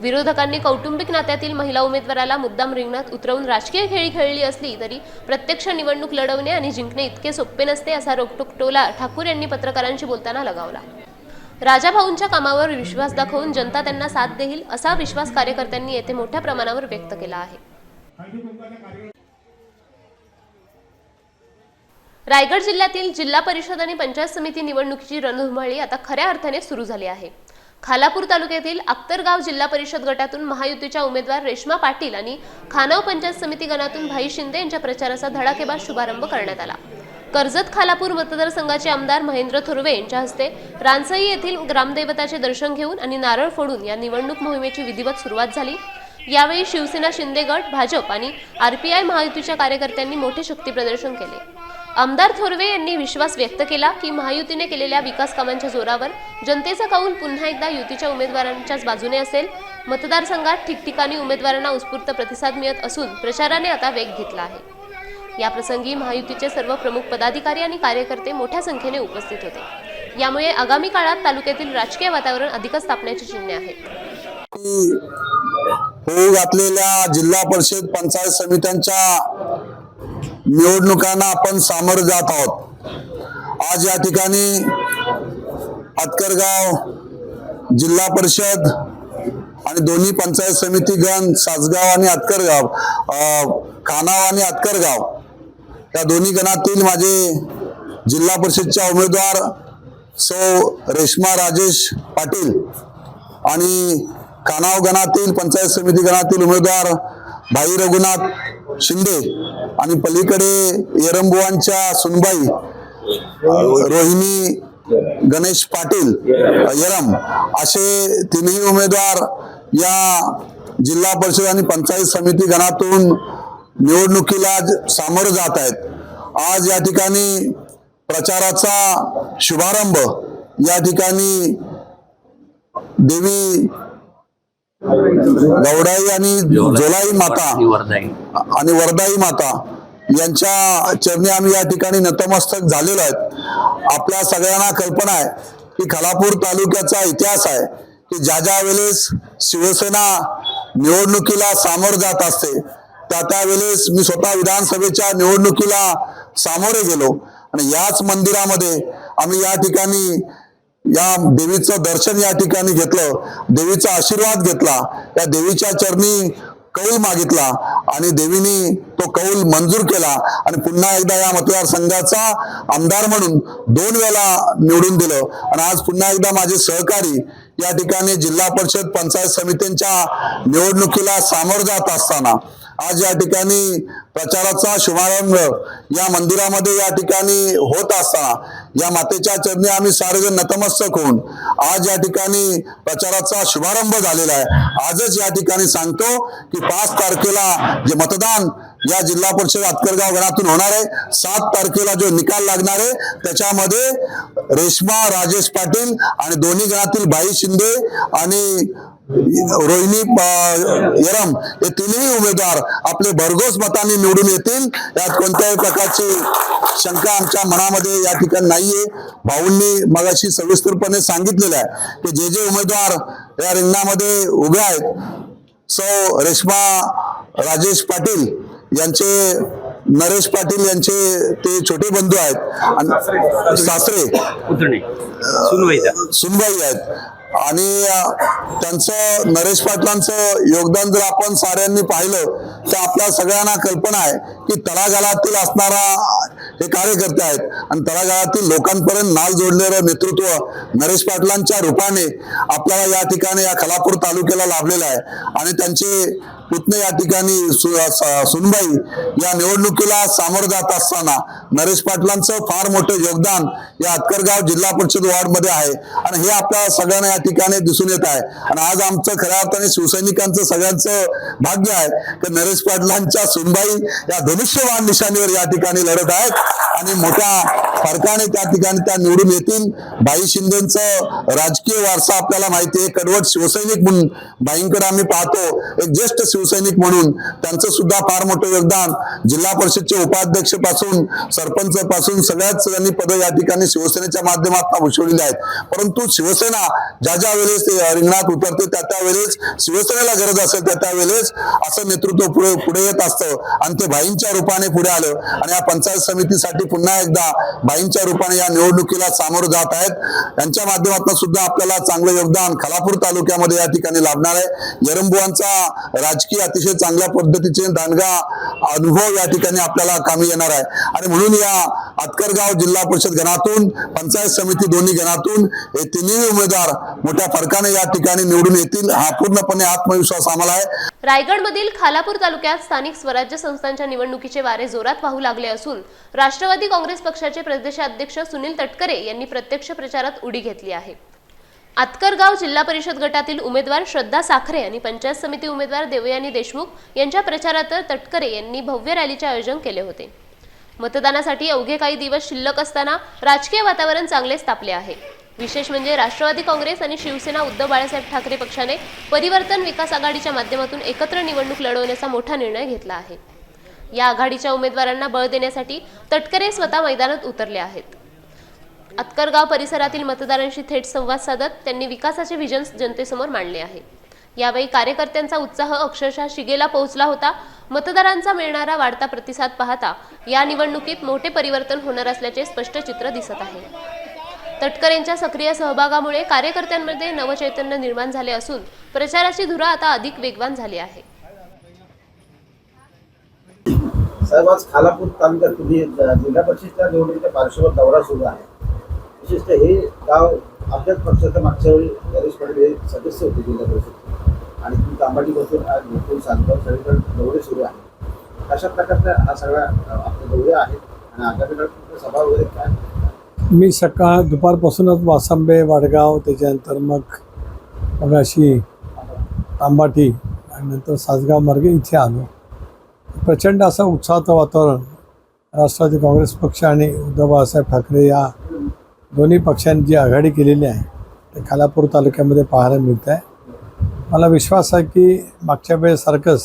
विरोधकांनी कौटुंबिक नात्यातील महिला उमेदवाराला मुद्दाम रिंगणात उतरवून राजकीय खेळी खेळली असली तरी प्रत्यक्ष निवडणूक लढवणे आणि जिंकणे इतके सोपे नसते असा रोखठोक टोला ठाकूर यांनी पत्रकारांशी बोलताना लगावला. राजाभाऊंच्या कामावर विश्वास दाखवून जनता त्यांना साथ देईल असा विश्वास कार्यकर्त्यांनी येथे मोठ्या प्रमाणावर व्यक्त केला आहे. रायगड जिल्ह्यातील जिल्हा परिषद आणि पंचायत समिती निवडणुकीची रणधुमाळी आता खऱ्या अर्थाने सुरू झाली आहे. खालापूर तालुक्यातील अख्तरगाव जिल्हा परिषद गटातून महायुतीच्या उमेदवार रेश्मा पाटील आणि खानाव पंचायत समिती गणातून भाई शिंदे यांच्या प्रचाराचा धडाकेबाज शुभारंभ करण्यात आला. कर्जत खालापूर मतदारसंघाचे आमदार महेंद्र थोरवे यांच्या हस्ते रानसई येथील ग्रामदैवताचे दर्शन घेऊन आणि नारळ फोडून या निवडणूक मोहिमेची विधिवत सुरुवात झाली. यावेळी शिवसेना शिंदे गट, भाजप आणि RPI महायुतीच्या कार्यकर्त्यांनी मोठे शक्ती प्रदर्शन केले. आमदार थोरवे यांनी विश्वास व्यक्त केला की महायुतीने केलेल्या विकास कामांच्या जोरावर जनतेचा कौल पुन्हा एकदा युतीच्या उमेदवारांच्याच बाजूने असेल. मतदारसंघात ठिकठिकाणी उमेदवारांना उत्स्फूर्त प्रतिसाद मिळत असून प्रचाराने आता वेग घेतला आहे. या प्रसंगी महायुतीचे सर्व प्रमुख पदाधिकारी आणि कार्यकर्ते मोठ्या संख्येने उपस्थित होते. यामुळे आगामी काळात तालुक्यातील राजकीय वातावरण अधिकच तापण्याची चिन्हे आहेत. होऊ घातलेल्या जिल्हा परिषद पंचायत समित्यांच्या निवडणुकांना आपण सामोरे जात आहोत. आज या ठिकाणी अतकरगाव जिल्हा परिषद आणि दोन्ही पंचायत समिती गण सासगाव आणि अतकरगाव, खानाव आणि अतकरगाव या दोन्ही गणातील माझे जिल्हा परिषदच्या उमेदवार सौ रेश्मा राजेश पाटील आणि खानाव गणातील पंचायत समिती गणातील उमेदवार भाई रघुनाथ शिंदे आणि पलीकडे येरंबुवांच्या सुनबाई रोहिणी गणेश पाटील येरम असे तिन्ही उमेदवार या जिल्हा परिषद आणि पंचायत समिती गणातून निवडणुकीला सामोरे जात आहेत. आज या ठिकाणी प्रचाराचा शुभारंभ या ठिकाणी देवी गौडाई आणि जोलाई माता आणि वरदाई माता यांच्या चरणी आम्ही या ठिकाणी नतमस्तक झालेलो आहेत. आपल्या सगळ्यांना कल्पना आहे की खालापूर तालुक्याचा इतिहास आहे की ज्या वेळेस शिवसेना निवडणुकीला सामोरं जात असते त्या वेळेस मी स्वतः विधानसभेच्या निवडणुकीला सामोरे गेलो आणि याच मंदिरामध्ये आम्ही या ठिकाणी या देवीचं दर्शन या ठिकाणी घेतलं, देवीचा आशीर्वाद घेतला. या देवीच्या चरणी कौल मागितला आणि देवीने तो कौल मंजूर केला आणि पुन्हा एकदा या मतदारसंघाचा आमदार म्हणून 2 वेळा निवडून दिलं. आणि आज पुन्हा एकदा माझे सहकारी या ठिकाणी जिल्हा परिषद पंचायत समित्यांच्या निवडणुकीला सामोरं जात असताना आज या ठिकाणी प्रचाराचा शुभारंभ या मंदिरामध्ये या ठिकाणी होत असताना या मातेच्या चरणी आम्ही सारेजण नतमस्तक होऊन आज या ठिकाणी प्रचाराचा शुभारंभ झालेला आहे. आजच या ठिकाणी सांगतो की 5 तारखेला जे मतदान या जिल्हा परिषद आतकरगाव गणातून होणार आहे, 7 तारखेला जो निकाल लागणार आहे त्याच्यामध्ये रेश्मा राजेश पाटील आणि दोन्ही गणातील बाई शिंदे आणि रोहिणी यरम हे तिन्ही उमेदवार आपले भरघोस मतांनी निवडून येतील. यात कोणत्याही प्रकारची शंका आमच्या मनामध्ये या ठिकाणी नाहीये. भाऊंनी मगाशी सविस्तरपणे सांगितलेलं आहे की जे उमेदवार या रिंगणामध्ये उभे आहेत, सौ रेश्मा राजेश पाटील यांचे नरेश पाटील यांचे ते छोटे बंधू आहेत, सासरे सुनबाई आहेत आणि त्यांचं नरेश पाटलांचं योगदान जर आपण साऱ्यांनी पाहिलं तर आपल्या सगळ्यांना कल्पना आहे की तळागाळातील असणारा हे कार्यकर्ते आहेत आणि तळागाळातील लोकांपर्यंत नाल जोडलेलं नेतृत्व नरेश पाटलांच्या रूपाने आपल्याला या ठिकाणी या खालापूर तालुक्याला लाभलेलं आहे. आणि त्यांचे पुतणे या ठिकाणी सुनबाई या निवडणुकीला सामोरं जात असताना नरेश पाटलांचं फार मोठं योगदान या आतकरगाव जिल्हा परिषद वॉर्डमध्ये आहे आणि हे आपल्या सगळ्यांना या ठिकाणी दिसून येत आहे. आणि आज आमचं खऱ्या अर्थाने शिवसैनिकांचं सगळ्यांचं भाग्य आहे की नरेश पाटलांच्या सुनबाई या धनुष्यबाण निशाणीवर या ठिकाणी लढत आहेत आणि मोठ्या फरकाने त्या ठिकाणी त्या निवडून येतील. बाई शिंदेचं राजकीय वारसा आपल्याला माहिती आहे, कडवट शिवसैनिक म्हणून बाईंकडे आम्ही पाहतो, एक ज्येष्ठ शिवसैनिक म्हणून त्यांचं सुद्धा फार मोठं योगदान. जिल्हा परिषदचे उपाध्यक्ष पासून सरपंच पासून सगळ्याच त्यांनी पद या ठिकाणी शिवसेनेच्या माध्यमातून भूषवलेली आहेत. परंतु शिवसेना ज्या वेळेस रिंगणात उतरते त्या वेळेस शिवसेनेला गरज असेल त्या वेळेस असं नेतृत्व पुढे येत असतं आणि ते भाईंच्या रूपाने पुढे आलं आणि या पंचायत समितीसाठी पुन्हा एकदा भाईंच्या रूपाने या निवडणुकीला सामोरं जात आहेत. यांच्या माध्यमातून सुद्धा आपल्याला चांगलं योगदान खालापूर तालुक्यामध्ये या ठिकाणी लाभणार आहे. यरंबुवांचा राजकीय अतिशय चांगल्या पद्धतीचे दांडगा अनुभव या ठिकाणी आपल्याला कामी येणार आहे आणि म्हणून या आतकरगाव जिल्हा परिषद गणातून पंचायत समिती दोन्ही गणातून हे तिन्ही उमेदवार मोठ्या फरकाने या ठिकाणी निवडून येतील हा पूर्णपणे आत्मविश्वास आम्हाला आहे. रायगडमधील खालापूर तालुक्यात स्थानिक स्वराज्य संस्थांच्या निवडणुकीचे वारे जोरात वाहू लागले असून राष्ट्रवादी काँग्रेस पक्षाचे प्रदेशाध्यक्ष सुनील तटकरे यांनी प्रत्यक्ष प्रचारात उडी घेतली आहे. आतकरगाव जिल्हा परिषद गटातील उमेदवार श्रद्धा साखरे आणि पंचायत समिती उमेदवार देवयानी देशमुख यांच्या प्रचारात तटकरे यांनी भव्य रॅलीचे आयोजन केले होते. मतदानासाठी अवघे काही दिवस शिल्लक असताना राजकीय वातावरण चांगलेच तापले आहे. विशेष म्हणजे राष्ट्रवादी काँग्रेस आणि शिवसेना उद्धव बाळासाहेब ठाकरे पक्षाने परिवर्तन विकास आघाडीच्या माध्यमातून एकत्र निवडणूक लढवण्याचा मोठा निर्णय घेतला आहे. या आघाडीच्या उमेदवारांना बळ देण्यासाठी तटकरे स्वतः मैदानात उतरले आहेत. आतकरगाव परिसरातील मतदारांशी थेट संवाद साधत त्यांनी विकासाचे व्हिजन जनतेसमोर मांडले आहे. यावेळी कार्यकर्त्यांचा उत्साह अक्षरशः शिगेला पोहोचला होता. मतदारांचा मिळणारा वाढता प्रतिसाद पाहता या निवडणुकीत मोठे परिवर्तन होणार असल्याचे स्पष्ट चित्र दिसत आहे. तटकरेंच्या सक्रिय सहभागामुळे कार्यकर्त्यांमध्ये नवचैतन्य निर्माण झाले असून प्रचाराची धुरा आता अधिक वेगवान झाली आहे. साहेब, आज खालापूर तालुक्यात तुम्ही जिल्हा परिषदच्या निवडणुकीच्या पार्श्वभूमीवर दौरा सुरू आहे. विशेषतः हे गाव आपल्याच पक्षाच्या मागच्या वेळी नरेश पाटील हे सदस्य होते जिल्हा परिषद आणि तुम्ही तांबाटीपासून आज भरपूर सांगतो सगळीकडे दौरे सुरू आहेत. अशा प्रकारचा हा सगळा आपले दौरे आहेत आणि आगामी काळात सभा वगैरे काय? मी दुपारपासूनच वासंबे वाडगाव त्याच्यानंतर मग अशी तांबाटी आणि नंतर सासगाव मार्गे इथे आलो. प्रचंड असं उत्साहाचं वातावरण राष्ट्रवादी काँग्रेस पक्ष आणि उद्धव बाळासाहेब ठाकरे या दोन्ही पक्षांनी जी आघाडी केलेली आहे ते खालापूर तालुक्यामध्ये पाहायला मिळत आहे. मला विश्वास आहे की मागच्या वेळेसारखंच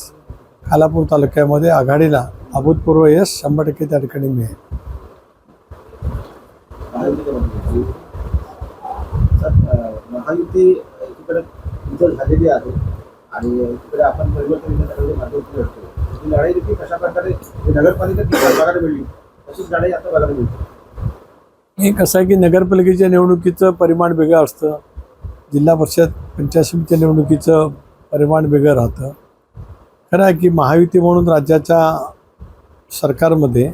खालापूर तालुक्यामध्ये आघाडीला अभूतपूर्व यश 100% त्या ठिकाणी मिळेल. महायुती एकीकडे इतर झालेली आहे आणि एकीकडे आपण परिवर्तन माध्यमातून लढतो. ही लढाई देखील कशा प्रकारे नगरपालिका बघायला मिळली तशीच लढाई आता बघायला मिळते. हे कसं आहे की नगरपालिकेच्या निवडणुकीचं परिमाण वेगळं असतं, जिल्हा परिषद पंचायत समितीच्या निवडणुकीचं परिमाण वेगळं राहतं खरं आहे की महायुती म्हणून राज्याच्या सरकारमध्ये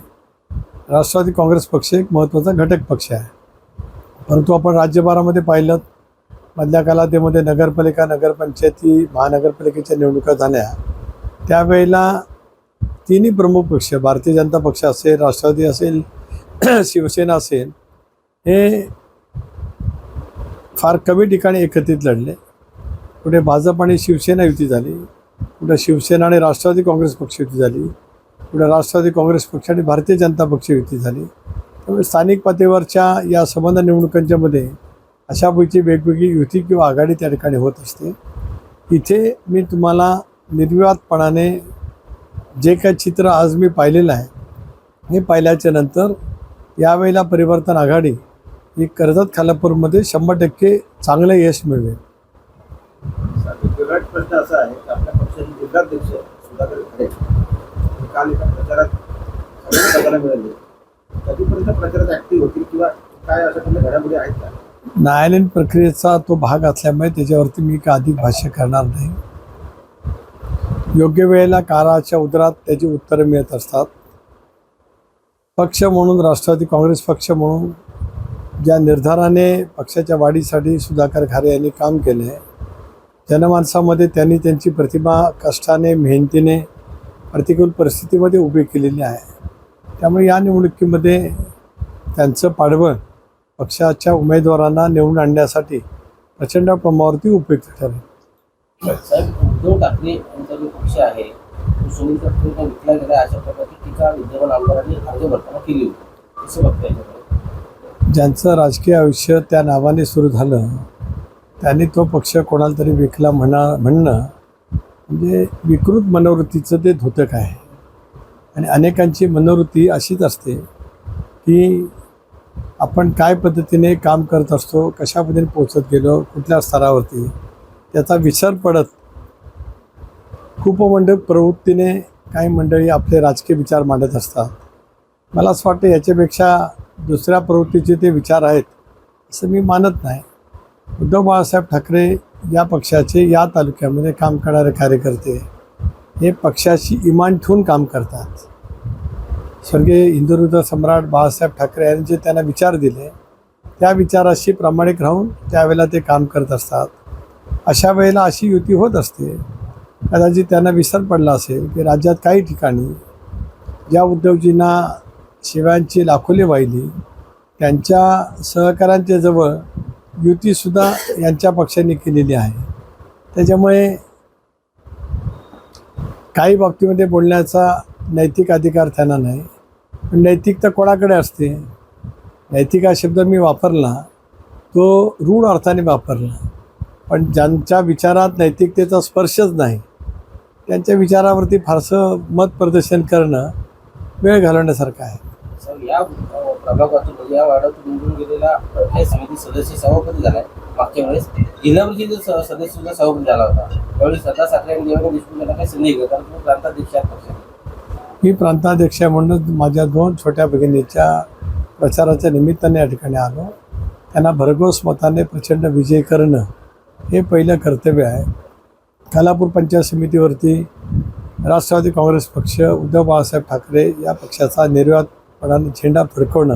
राष्ट्रवादी काँग्रेस पक्ष एक महत्त्वाचा घटक पक्ष आहे. परंतु आपण राज्यभरामध्ये पाहिलं मधल्या कालावधीमध्ये नगरपालिका, नगरपंचायती, महानगरपालिकेच्या निवडणुका झाल्या. त्यावेळेला तिन्ही प्रमुख पक्ष, भारतीय जनता पक्ष असेल, राष्ट्रवादी असेल, शिवसेना असेल, हे फार कमी ठिकाणी एकत्रित लढले. कुठे भाजप आणि शिवसेना युती झाली, कुठे शिवसेना आणि राष्ट्रवादी काँग्रेस पक्ष युती झाली, कुठे राष्ट्रवादी काँग्रेस पक्ष आणि भारतीय जनता पक्ष युती झाली. त्यामुळे स्थानिक पातळीवरच्या या संबंध निवडणुकांच्यामध्ये अशापैकी वेगवेगळी युती किंवा आघाडी त्या ठिकाणी होत असते. इथे मी तुम्हाला निर्विवादपणाने जे काही चित्र आज मी पाहिलेलं आहे हे पाहिल्याच्या नंतर यावेळेला परिवर्तन आघाडी ही कर्जत खालापूरमध्ये 100% चांगलं यश मिळवेल. बिघाड प्रश्न असा आहे की आपल्या पक्षाचे जिल्हाध्यक्ष सुधाकर खरे काल एका प्रचारात बघायला मिळाले. कधीपर्यंत प्रचारात ऍक्टिव्ह होतील किंवा काय अशा काही घडामोडी आहेत का? न्यायालयीन प्रक्रियेचा तो भाग असल्यामुळे त्याच्यावरती मी काय अधिक भाष्य करणार नाही. योग्य वेळेला काळाच्या उदरात त्याची उत्तरं मिळत असतात. पक्ष म्हणून, राष्ट्रवादी काँग्रेस पक्ष म्हणून ज्या निर्धाराने पक्षाच्या वाढीसाठी सुधाकर खारे यांनी काम केले आहे, जनमानसामध्ये त्यांनी त्यांची प्रतिभा कष्टाने, मेहनतीने, प्रतिकूल परिस्थितीमध्ये उभी केलेली आहे. त्यामुळे या निवडणुकीमध्ये त्यांचं पाठबळ पक्षाच्या उमेदवारांना निवडून आणण्यासाठी प्रचंड प्रमाणावरती उपयुक्त ठरेल. साहेब, उद्धव ठाकरे यांचा जो पक्ष आहे तो सुनील तटकरेंना विकला गेला अशा प्रकारची टीका विद्यमान आमदारांनी अर्ज भरताना केली होती. कसं बघता याच्याकडे? ज्यांचं राजकीय आयुष्य त्या नावाने सुरू झालं त्यांनी तो पक्ष कोणाला तरी विकला म्हणणं म्हणजे विकृत मनोवृत्तीचं ते द्योतक आहे. आणि अनेकांची मनोवृत्ती अशीच असते की आपण काय पद्धतीने काम करत असतो, कशा पद्धतीने पोचत गेलो, कुठल्या स्तरावरती, त्याचा विसर पडत खूप प्रवृत्तीने काही मंडळी आपले राजकीय विचार मांडत असतात. मला असं वाटतं याच्यापेक्षा दुसऱ्या प्रवृत्तीचे ते विचार आहेत असं मी मानत नाही. उद्धव बाळासाहेब ठाकरे या पक्षाचे या तालुक्यामध्ये काम करणारे कार्यकर्ते हे पक्षाशी इमान ठेवून काम करतात. स्वर्गीय हिंदुहृदय सम्राट बाळासाहेब ठाकरे यांनी जे त्यांना विचार दिले त्या विचाराशी प्रामाणिक राहून त्यावेळेला ते काम करत असतात. अशा वेळेला अशी युती होत असते. कदाचित त्यांना विसर पडला असेल की राज्यात काही ठिकाणी ज्या उद्योगजींना शिव्यांची लाखोली वाहिली त्यांच्या सहकाऱ्यांच्या जवळ युतीसुद्धा यांच्या पक्षाने केलेली आहे. त्याच्यामुळे काही बाबतीमध्ये बोलण्याचा नैतिक अधिकार त्यांना नाही. पण नैतिकता कोणाकडे असते? नैतिक हा शब्द मी वापरला तो रूढ अर्थाने वापरला, पण ज्यांच्या विचारात नैतिकतेचा स्पर्शच नाही त्यांच्या विचारावरती फारसं मत प्रदर्शन करणं वेळ घालवण्यासारखं आहे. सर, या प्रभागातून या वार्डातून निवडून गेलेला पंचायत समिती सदस्य सभापती झालाय. मागच्या वेळेस जिल्हा परिषदेचा सदस्य सुद्धा सभापती झाला होता. त्यावेळी सदा साखरे आणि देवेंद्र देशमुख यांना काही संधी घेतला, कारण तुम्ही प्रांताध्यक्ष आहात पक्षाचे. मी प्रांताध्यक्ष म्हणून माझ्या 2 छोट्या भगिनीच्या प्रचाराच्या निमित्ताने या ठिकाणी आलो. त्यांना भरघोस मताने प्रचंड विजय करणं हे पहिलं कर्तव्य आहे. खालापूर पंचायत समितीवरती राष्ट्रवादी काँग्रेस पक्ष, उद्धव बाळासाहेब ठाकरे या पक्षाचा निर्विवादपणाने झेंडा फडकवणं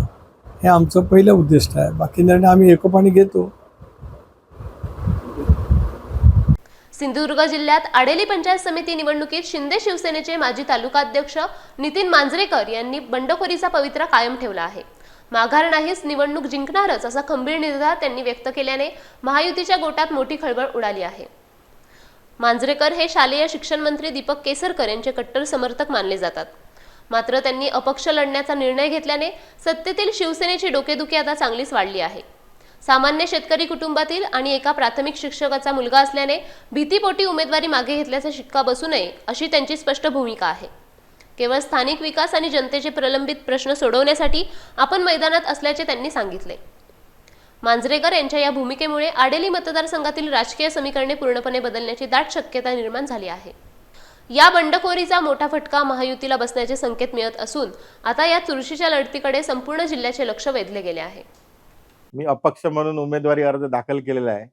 हे आमचं पहिलं उद्दिष्ट आहे. बाकी निर्णय आम्ही एकोपाने घेतो. सिंधुदुर्ग जिल्ह्यात आडेली पंचायत समिती निवडणुकीत शिंदे शिवसेनेचे माजी तालुकाध्यक्ष नितीन मांजरेकर यांनी बंडखोरीचा पवित्रा कायम ठेवला आहे. माघार नाहीच, निवडणूक जिंकणारच असा खंबीर निर्धार त्यांनी व्यक्त केल्याने महायुतीच्या गोटात मोठी खळबळ उडाली आहे. मांजरेकर हे शालेय शिक्षण मंत्री दीपक केसरकर यांचे कट्टर समर्थक मानले जातात. मात्र त्यांनी अपक्ष लढण्याचा निर्णय घेतल्याने सत्तेतील शिवसेनेची डोकेदुखी आता चांगलीच वाढली आहे. सामान्य शेतकरी कुटुंबातील आणि एका प्राथमिक शिक्षकाचा मुलगा असल्याने भीतीपोटी उमेदवारी मागे घेतल्याचा शिक्का बसू नये अशी त्यांची स्पष्ट भूमिका आहे. केवळ स्थानिक विकास आणि जनतेचे प्रलंबित प्रश्न सोडवण्यासाठी आपण मैदानात असल्याचे त्यांनी सांगितले. मांजरेकर यांच्या या भूमिकेमुळे आडेली मतदारसंघातील राजकीय समीकरणे पूर्णपणे बदलण्याची दाट शक्यता निर्माण झाली आहे. या बंडखोरीचा मोठा फटका महायुतीला बसण्याचे संकेत मिळत असून आता या चुरशीच्या लढतीकडे संपूर्ण जिल्ह्याचे लक्ष वेधले गेले आहे. मी अपक्ष म्हणून उमेदवारी अर्ज दाखल केलेला आहे.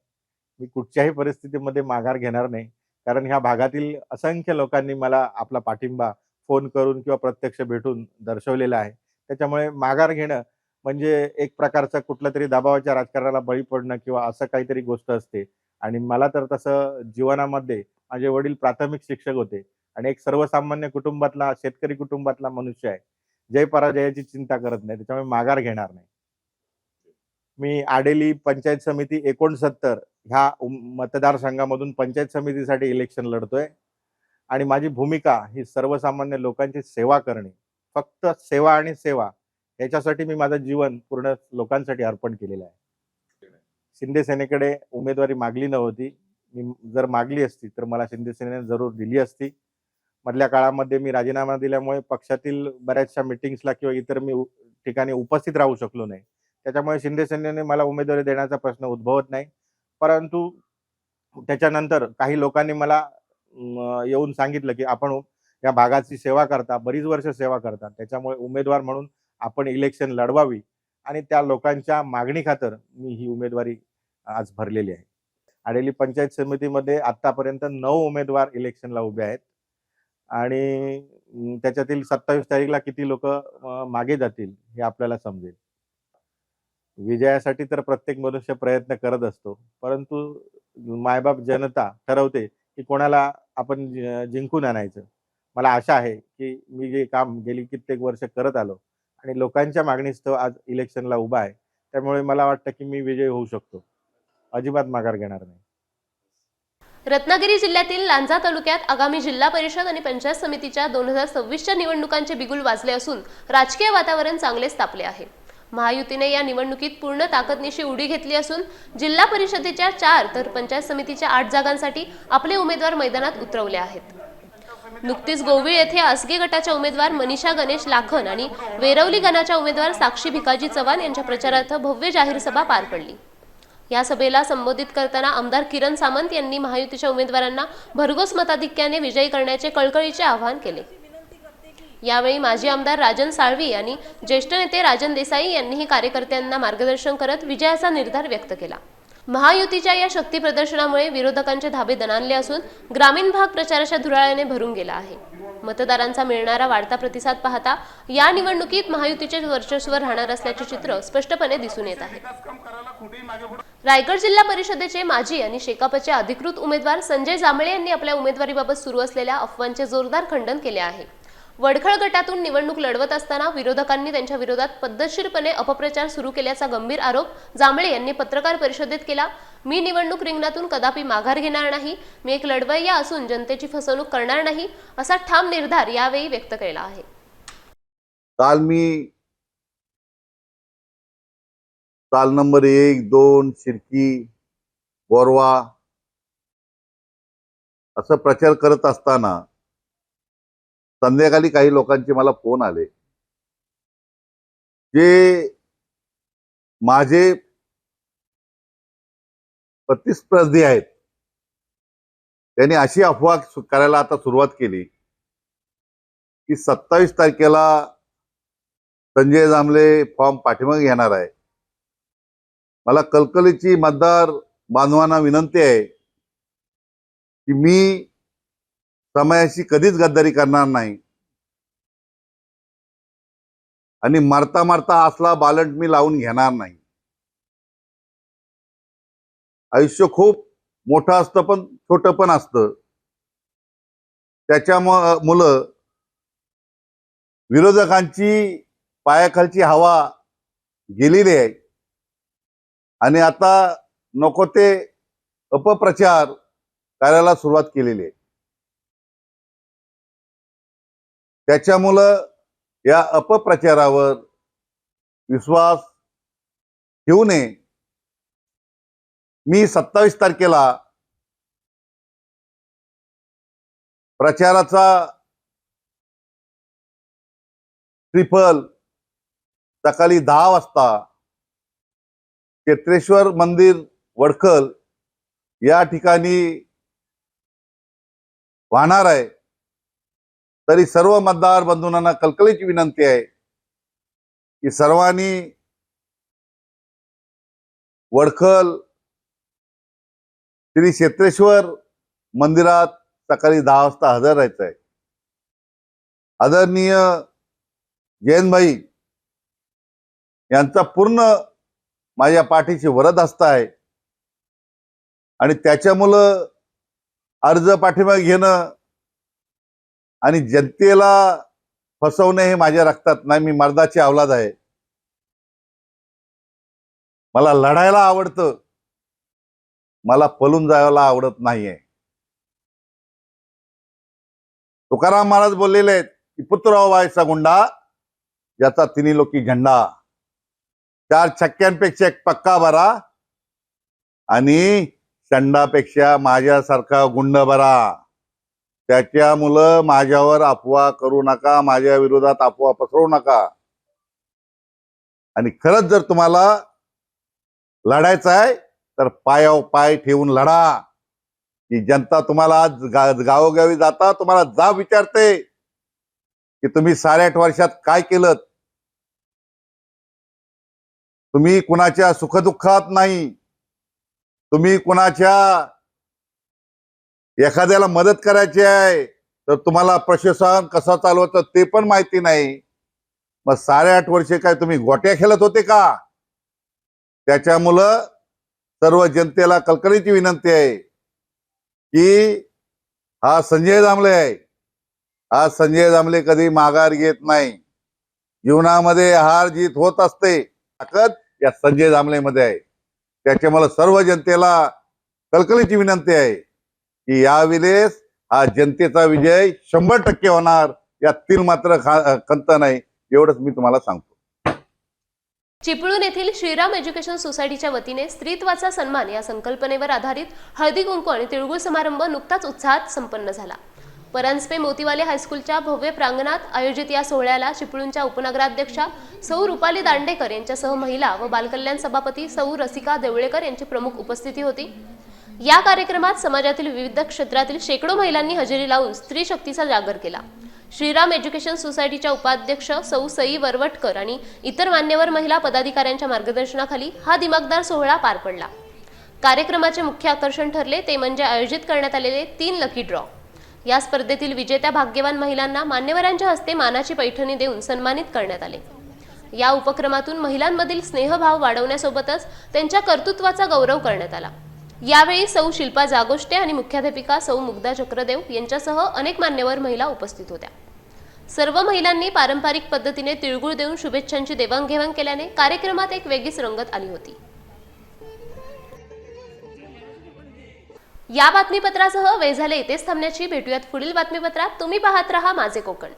मी कुठच्याही परिस्थितीमध्ये माघार घेणार नाही. कारण ह्या भागातील असंख्य लोकांनी मला आपला पाठिंबा फोन करून किंवा प्रत्यक्ष भेटून दर्शवलेला आहे. त्याच्यामुळे माघार घेणं म्हणजे एक प्रकारचं कुठल्या तरी दबावाच्या राजकारणाला बळी पडणं किंवा असं काहीतरी गोष्ट असते. आणि मला तर तसं जीवनामध्ये माझे वडील प्राथमिक शिक्षक होते आणि एक सर्वसामान्य कुटुंबातला शेतकरी कुटुंबातला मनुष्य आहे. जय पराजयाची चिंता करत नाही, त्याच्यामुळे माघार घेणार नाही. मी आडेली पंचायत समिती 69 ह्या मतदारसंघामधून पंचायत समितीसाठी इलेक्शन लढतोय आणि माझी भूमिका ही सर्वसामान्य लोकांची सेवा करणे, फक्त सेवा आणि सेवा, याच्यासाठी मी माझं जीवन पूर्ण लोकांसाठी अर्पण केलेलं आहे. शिंदे सेनेकडे उमेदवारी मागली नव्हती. मी जर मागली असती तर मला शिंदे सेनेने जरूर दिली असती. मधल्या काळामध्ये मी राजीनामा दिल्यामुळे पक्षातील बऱ्याचशा मीटिंग्सला किंवा इतर ठिकाणी उपस्थित राहू शकलो नाही. त्याच्यामुळे शिंदे सेनेने मला उमेदवारी देण्याचा प्रश्न उद्भवत नाही. परंतु त्याच्यानंतर काही लोकांनी मला येऊन सांगितलं की आपण या भागाची सेवा करता, बरीच वर्ष सेवा करता, त्याच्यामुळे उमेदवार म्हणून आपण इलेक्शन लढवावी आणि त्या लोकांच्या मागणी खातर मी ही उमेदवारी आज भरलेली आहे. आडेली पंचायत समितीमध्ये आतापर्यंत 9 उमेदवार इलेक्शनला उभे आहेत आणि त्याच्यातील 27 तारीखला किती लोक मागे जातील हे आपल्याला समजेल. विजयासाठी तर प्रत्येक मनुष्य प्रयत्न करत असतो, परंतु मायबाप जनता ठरवते की कोणाला आपण जिंकून आणायचं. मला आशा आहे की मी जे काम गेली कित्येक वर्ष करत आलो आणि लोकांच्या मागणीस्तव आज इलेक्शनला उभा आहे, त्यामुळे मला वाटतं की मी विजयी होऊ शकतो. अजिबात माघार घेणार नाही. रत्नागिरी जिल्ह्यातील लांजा तालुक्यात आगामी जिल्हा परिषद आणि पंचायत समितीच्या 2026च्या निवडणुकांचे बिगुल वाजले असून राजकीय वातावरण चांगलेच तापले आहे. महायुतीने या निवडणुकीत पूर्ण ताकदनिशी उडी घेतली असून जिल्हा परिषदेच्या 4 तर पंचायत समितीच्या 8 जागांसाठी आपले उमेदवार मैदानात उतरवले आहेत. नुकतीच गोविळ येथे आसगे गटाच्या उमेदवार मनीषा गणेश लाखन आणि वेरवली गणाच्या उमेदवार साक्षी भिकाजी चव्हाण यांच्या प्रचारार्थ भव्य जाहीर सभा पार पडली. या सभेला संबोधित करताना आमदार किरण सामंत यांनी महायुतीच्या उमेदवारांना भरघोस मताधिक्याने विजयी करण्याचे कळकळीचे आवाहन केले. यावेळी माजी आमदार राजन साळवी आणि ज्येष्ठ नेते राजन देसाई यांनीही कार्यकर्त्यांना मार्गदर्शन करत विजयाचा निर्धार व्यक्त केला. महायुतीच्या या शक्ती प्रदर्शनामुळे विरोधकांचे धाबे दणाणले असून ग्रामीण भाग प्रचाराच्या धुराळ्याने भरून गेला आहे. मतदारांचा मिळणारा वाढता प्रतिसाद पाहता या निवडणुकीत महायुतीचे वर्चस्व राहणार असल्याचे चित्र स्पष्टपणे दिसून येत आहे. रायगड जिल्हा परिषदेचे माजी आणि शेकापचे अधिकृत उमेदवार संजय जांभळे यांनी आपल्या उमेदवारीबाबत सुरू असलेल्या अफवांचे जोरदार खंडन केले आहे. वडखळ गटातून निवडणूक लढवत असताना विरोधकांनी त्यांच्या विरोधात पद्धतशीरपणे अपप्रचार सुरू केल्याचा गंभीर आरोप जांभळे यांनी पत्रकार परिषदेत केला. मी निवडणूक रिंगणातून कदापि माघार घेणार नाही, मी एक लढवय्या असून जनतेची फसवणूक करणार नाही, असा ठाम निर्धार यावेळी व्यक्त केला आहे. काल मी साल नंबर 1, 2 शिर्की, बोरवा असं प्रचार करत असताना संध्याकाळी काही लोकांचे मला फोन आले, जे माझे प्रतिस्पर्धी आहेत. त्यांनी अशी अफवा करायला आता सुरुवात केली की 27 तारखेला संजय जांभळे फॉर्म पाठीमागे घेणार आहे. मला कलकलीची मतदार बांधवांना विनंती आहे की मी समाजाशी कधीच गद्दारी करणार नाही आणि मारता मारता असला बालंट मी लावून घेणार नाही. आयुष्य खूप मोठं असतं पण छोटं पण असतं. त्याच्यामुळं विरोधकांची पायाखालची हवा गेलेली आहे आणि आता नको ते अपप्रचार करायला सुरुवात केलेली आहे. त्याच्यामुळं या अपप्रचारावर विश्वास ठेवू नये. मी 27 तारखेला प्रचाराचा ट्रिपल सकाळी 10 वाजता क्षेत्रेश्वर मंदिर वडखल या ठिकाणी वाहणार आहे. तरी सर्व मतदार बंधूंना कलकलीची विनंती आहे की सर्वांनी वडखल श्री क्षेत्रेश्वर मंदिरात सकाळी 10 वाजता हजर राहायचं आहे. आदरणीय जयंतभाई यांचा पूर्ण माझ्या पाठीशी वरद हस्त आहे आणि त्याच्यामुळं अर्ज पाठीमागे घेणं आणि जनतेला फसवणे हे माझ्या रक्तात नाही. मी मर्दाची औलाद आहे. मला लढायला आवडतं, मला पळून जायला आवडत नाहीये. तुकाराम महाराज बोललेले आहेत की पुत्र व्हायचा गुंडा ज्याचा तिन्ही लोकी झेंडा, 4 छक्क्यांपेक्षा एक पक्का बरा आणि शंडापेक्षा माझ्यासारखा गुंड बरा. त्याच्यामुळं माझ्यावर अफवा करू नका, माझ्या विरोधात अफवा पसरवू नका. आणि खरंच जर तुम्हाला लढायचं आहे तर पायावर पाय ठेवून लढा. की जनता तुम्हाला आज गावोगावी जाता तुम्हाला जाब विचारते की तुम्ही 8.5 वर्षात काय केलं. तुम्ही कुणाच्या सुखदुःखात नाही, तुम्ही कुणाच्या एखाद्याला मदत करायची आहे तर तुम्हाला प्रशासन कसं चालवतं ते पण माहिती नाही. मग 8.5 वर्षे काय तुम्ही गोट्या खेळत होते का? त्याच्यामुळं सर्व जनतेला कळकळीची विनंती आहे की हा संजय दामले आहे. हा संजय दामले कधी माघार घेत नाही. जीवनामध्ये हार जीत होत असते, ताकद या संजय दामलेमध्ये आहे. त्याच्यामुळे सर्व जनतेला कळकळीची विनंती आहे की यावेळेस हा जनतेचा विजय 100% होणार. यातील मात्र खंत नाही. एवढंच मी तुम्हाला सांगतो. चिपळूण येथील श्रीराम एज्युकेशन सोसायटीच्या वतीने स्त्रीत्वाचा सन्मान या संकल्पनेवर आधारित हळदी कुंकू आणि तिळगुळ समारंभ नुकताच उत्साहात संपन्न झाला. परांजपे मोतीवाले हायस्कूलच्या भव्य प्रांगणात आयोजित या सोहळ्याला चिपळूणच्या उपनगराध्यक्षा सौ रुपाली दांडेकर यांच्यासह महिला व बालकल्याण सभापती सौ रसिका देवळेकर यांची प्रमुख उपस्थिती होती. या कार्यक्रमात समाजातील विविध क्षेत्रातील शेकडो महिलांनी हजेरी लावून स्त्री शक्तीचा जागर केला. श्रीराम एज्युकेशन सोसायटीच्या उपाध्यक्ष सौ सई वरवटकर आणि इतर मान्यवर महिला पदाधिकाऱ्यांच्या मार्गदर्शनाखाली हा दिमागदार सोहळा पार पडला. कार्यक्रमाचे मुख्य आकर्षण ठरले ते म्हणजे आयोजित करण्यात आलेले 3 लकी ड्रॉ. या स्पर्धेतील विजेत्या भाग्यवान महिलांना मान्यवरांच्या हस्ते मानाची पैठणी देऊन सन्मानित करण्यात आले. या उपक्रमातून महिलांमधील स्नेहभाव वाढवण्यासोबतच त्यांच्या कर्तृत्वाचा गौरव करण्यात आला. यावेळी सौ शिल्पा जागोष्टे आणि मुख्याध्यापिका सौ मुग्धा चक्रदेव यांच्यासह अनेक मान्यवर महिला उपस्थित होत्या. सर्व महिलांनी पारंपरिक पद्धतीने तिळगुळ देऊन शुभेच्छांची देवाणघेवाण केल्याने कार्यक्रमात एक वेगळीच रंगत आली होती. या बातमीपत्रासह वेळ झाले इथेच थांबण्याची. भेटूयात पुढील बातमीपत्रात. तुम्ही पाहत रहा माझे कोकण.